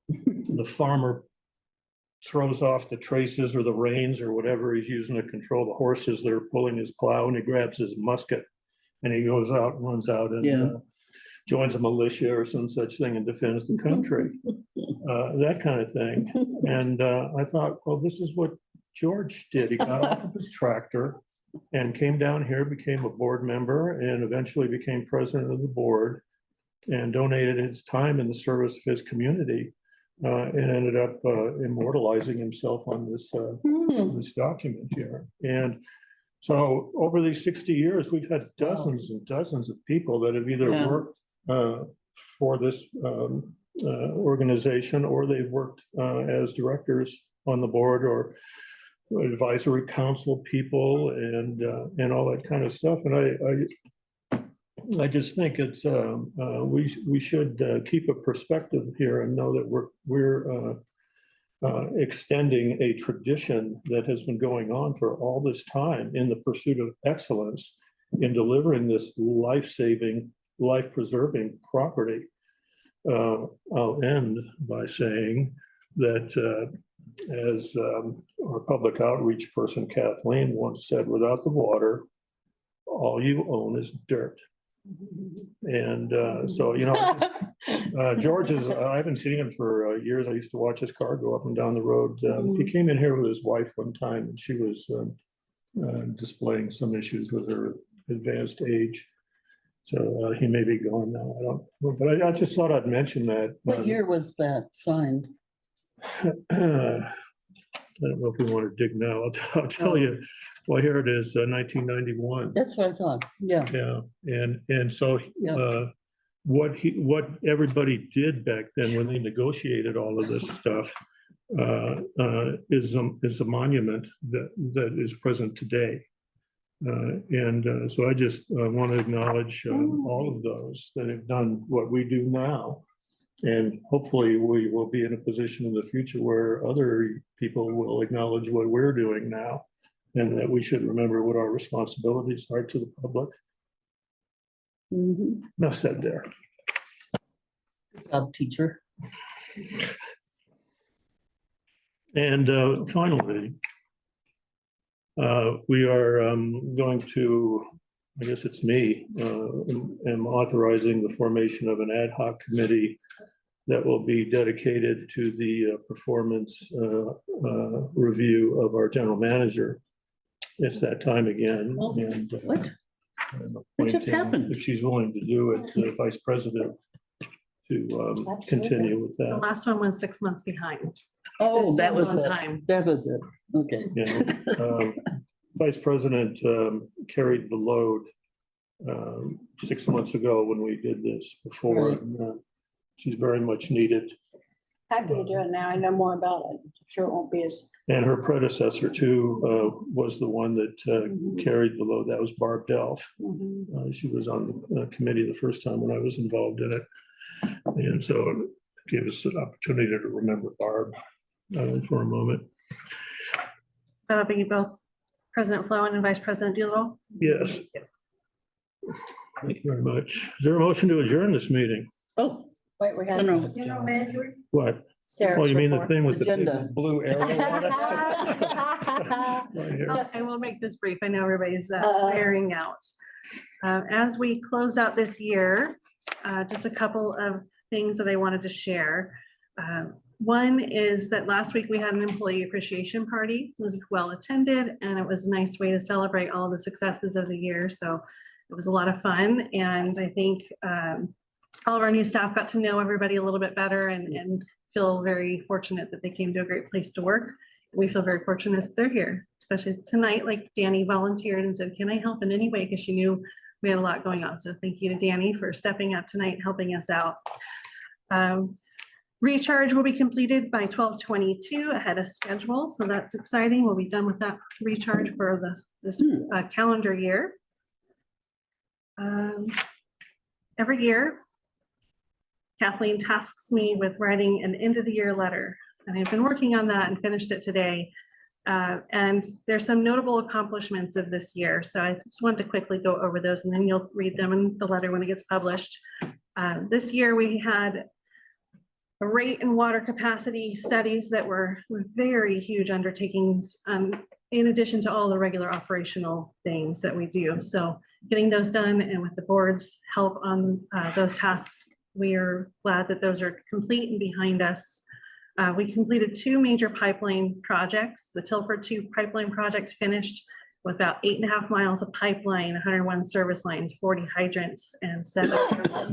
the farmer throws off the traces or the reins or whatever he's using to control the horses that are pulling his plow, and he grabs his musket and he goes out and runs out and joins a militia or some such thing and defends the country, that kind of thing. And I thought, well, this is what George did. He got off of his tractor and came down here, became a board member, and eventually became president of the board, and donated his time in the service of his community, and ended up immortalizing himself on this document here. And so over these 60 years, we've had dozens and dozens of people that have either worked for this organization, or they've worked as directors on the board or advisory council people and all that kind of stuff. And I just think it's we should keep a perspective here and know that we're extending a tradition that has been going on for all this time in the pursuit of excellence in delivering this life-saving, life-preserving property. I'll end by saying that as our public outreach person Kathleen once said, without the water, all you own is dirt. And so, George is, I haven't seen him for years. I used to watch his car go up and down the road. He came in here with his wife one time and she was displaying some issues with her advanced age. So he may be gone now. I don't know, but I just thought I'd mention that. What year was that signed? I don't know if we want to dig now. I'll tell you. Well, here it is, 1991. That's what I thought, yeah. Yeah, and so Yeah. what everybody did back then when they negotiated all of this stuff is a monument that is present today. So I just want to acknowledge all of those that have done what we do now. And hopefully we will be in a position in the future where other people will acknowledge what we're doing now. And that we should remember what our responsibilities are to the public. Enough said there. Good job, teacher. And finally, we are going to, I guess it's me, am authorizing the formation of an ad hoc committee that will be dedicated to the performance review of our general manager. It's that time again. Oh, and what? I'm What just appointing, happened? if she's willing to do it, the vice president to continue with The that. last one was 6 months behind. Oh, This that one's was on it. time. That was it. Okay. Vice president carried the load 6 months ago when we did this before. Right. And, she's very much needed. Happy to do it now. I know more about it. I'm sure it won't be as. And her predecessor too was the one that carried the load. That was Barb Delph. She was on the committee the first time when I was involved in it. And so it gave us an opportunity to remember Barb for a moment. That'll be both President Flowen and Vice President Doolittle. Yes. Thank you very much. Is there a motion to adjourn this meeting? Oh, Wait, we got. no. General manager. What? Sarah's Oh, you mean the report. thing with the Agenda. big blue arrow on it? Right here. I will make this brief. I know everybody's tiring out. As we close out this year, just a couple of things that I wanted to share. One is that last week we had an employee appreciation party. It was well attended and it was a nice way to celebrate all the successes of the year. So it was a lot of fun. And I think all of our new staff got to know everybody a little bit better and feel very fortunate that they came to a great place to work. We feel very fortunate that they're here, especially tonight, like Danny volunteered and said, can I help in any way? Because she knew we had a lot going on. So thank you to Danny for stepping up tonight, helping us out. Recharge will be completed by 12/22 ahead of schedule. So that's exciting. We'll be done with that recharge for this calendar year. Every year, Kathleen tasks me with writing an end of the year letter. And I've been working on that and finished it today. And there's some notable accomplishments of this year. So I just wanted to quickly go over those and then you'll read them in the letter when it gets published. This year we had a rate and water capacity studies that were very huge undertakings in addition to all the regular operational things that we do. So getting those done and with the board's help on those tasks, we are glad that those are complete and behind us. We completed 2 major pipeline projects. The Tilford 2 pipeline project finished with about 8.5 miles of pipeline, 101 service lines, 40 hydrants, and 7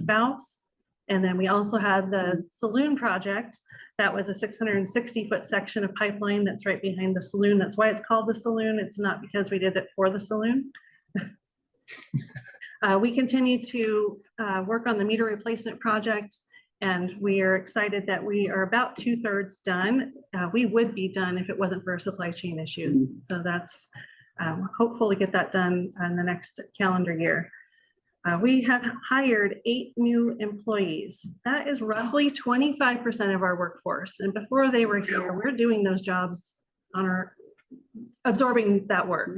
valves. And then we also had the saloon project. That was a 660-foot section of pipeline that's right behind the saloon. That's why it's called the saloon. It's not because we did it for the saloon. We continue to work on the meter replacement project, and we are excited that we are about 2/3 done. We would be done if it wasn't for supply chain issues. So that's hopeful to get that done in the next calendar year. We have hired 8 new employees. That is roughly 25% of our workforce. And before they were here, we're doing those jobs on our absorbing that work.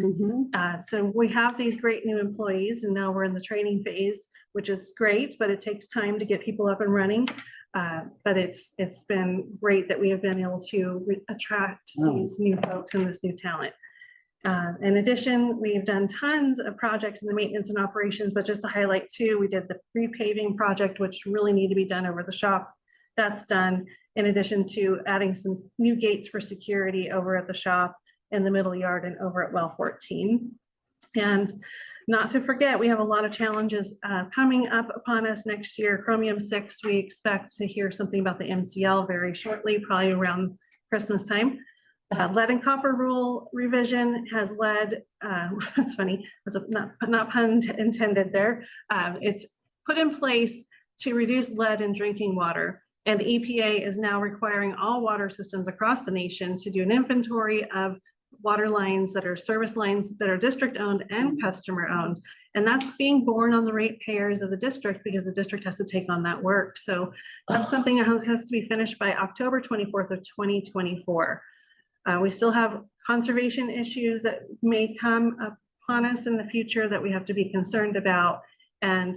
So we have these great new employees and now we're in the training phase, which is great, but it takes time to get people up and running. But it's been great that we have been able to attract these new folks and this new talent. In addition, we've done tons of projects in the maintenance and operations, but just to highlight two, we did the repaving project, which really need to be done over the shop. That's done, in addition to adding some new gates for security over at the shop, in the middle yard, and over at well 14. And not to forget, we have a lot of challenges coming up upon us next year. Chromium 6, we expect to hear something about the MCL very shortly, probably around Christmas time. Lead and copper rule revision has led, that's funny, that's not pun intended there. It's put in place to reduce lead in drinking water. And EPA is now requiring all water systems across the nation to do an inventory of water lines that are service lines that are district owned and customer owned. And that's being borne on the ratepayers of the district because the district has to take on that work. So that's something that has to be finished by October 24th of 2024. We still have conservation issues that may come upon us in the future that we have to be concerned about. And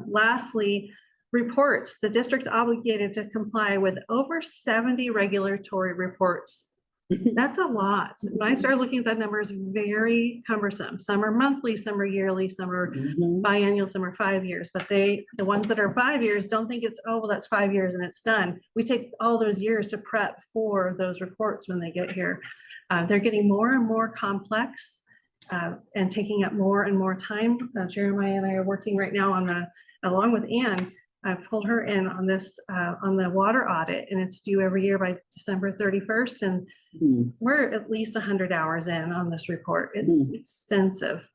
lastly, reports. The district obligated to comply with over 70 regulatory reports. That's a lot. When I started looking at that number, it's very cumbersome. Some are monthly, some are yearly, some are biannual, some are 5 years. But the ones that are 5 years don't think it's, oh, well, that's 5 years and it's done. We take all those years to prep for those reports when they get here. They're getting more and more complex and taking up more and more time. Jeremiah and I are working right now on along with Ann, I pulled her in on this, on the water audit, and it's due every year by December 31st. And we're at least 100 hours in on this report. It's extensive.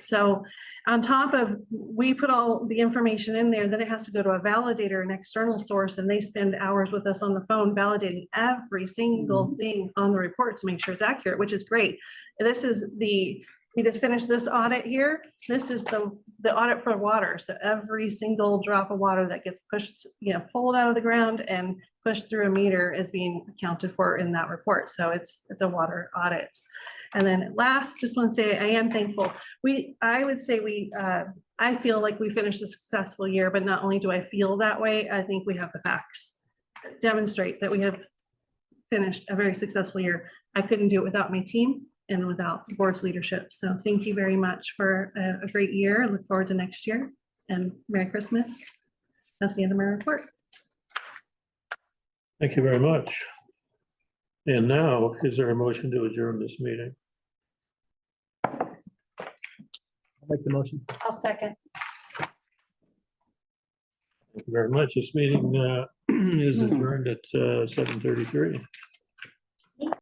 So on top of, we put all the information in there, then it has to go to a validator, an external source, and they spend hours with us on the phone validating every single thing on the report to make sure it's accurate, which is great. This is we just finished this audit here. This is the audit for water. So every single drop of water that gets pushed, pulled out of the ground and pushed through a meter is being accounted for in that report. So it's a water audit. And then last, just want to say I am thankful. I would say I feel like we finished a successful year, but not only do I feel that way, I think we have the facts that demonstrate that we have finished a very successful year. I couldn't do it without my team and without the board's leadership. So thank you very much for a great year. I look forward to next year, and Merry Christmas. That's the end of my report. Thank you very much. And now, is there a motion to adjourn this meeting? I'll make the motion. I'll second. Thank you very much. This meeting is adjourned at 7:33.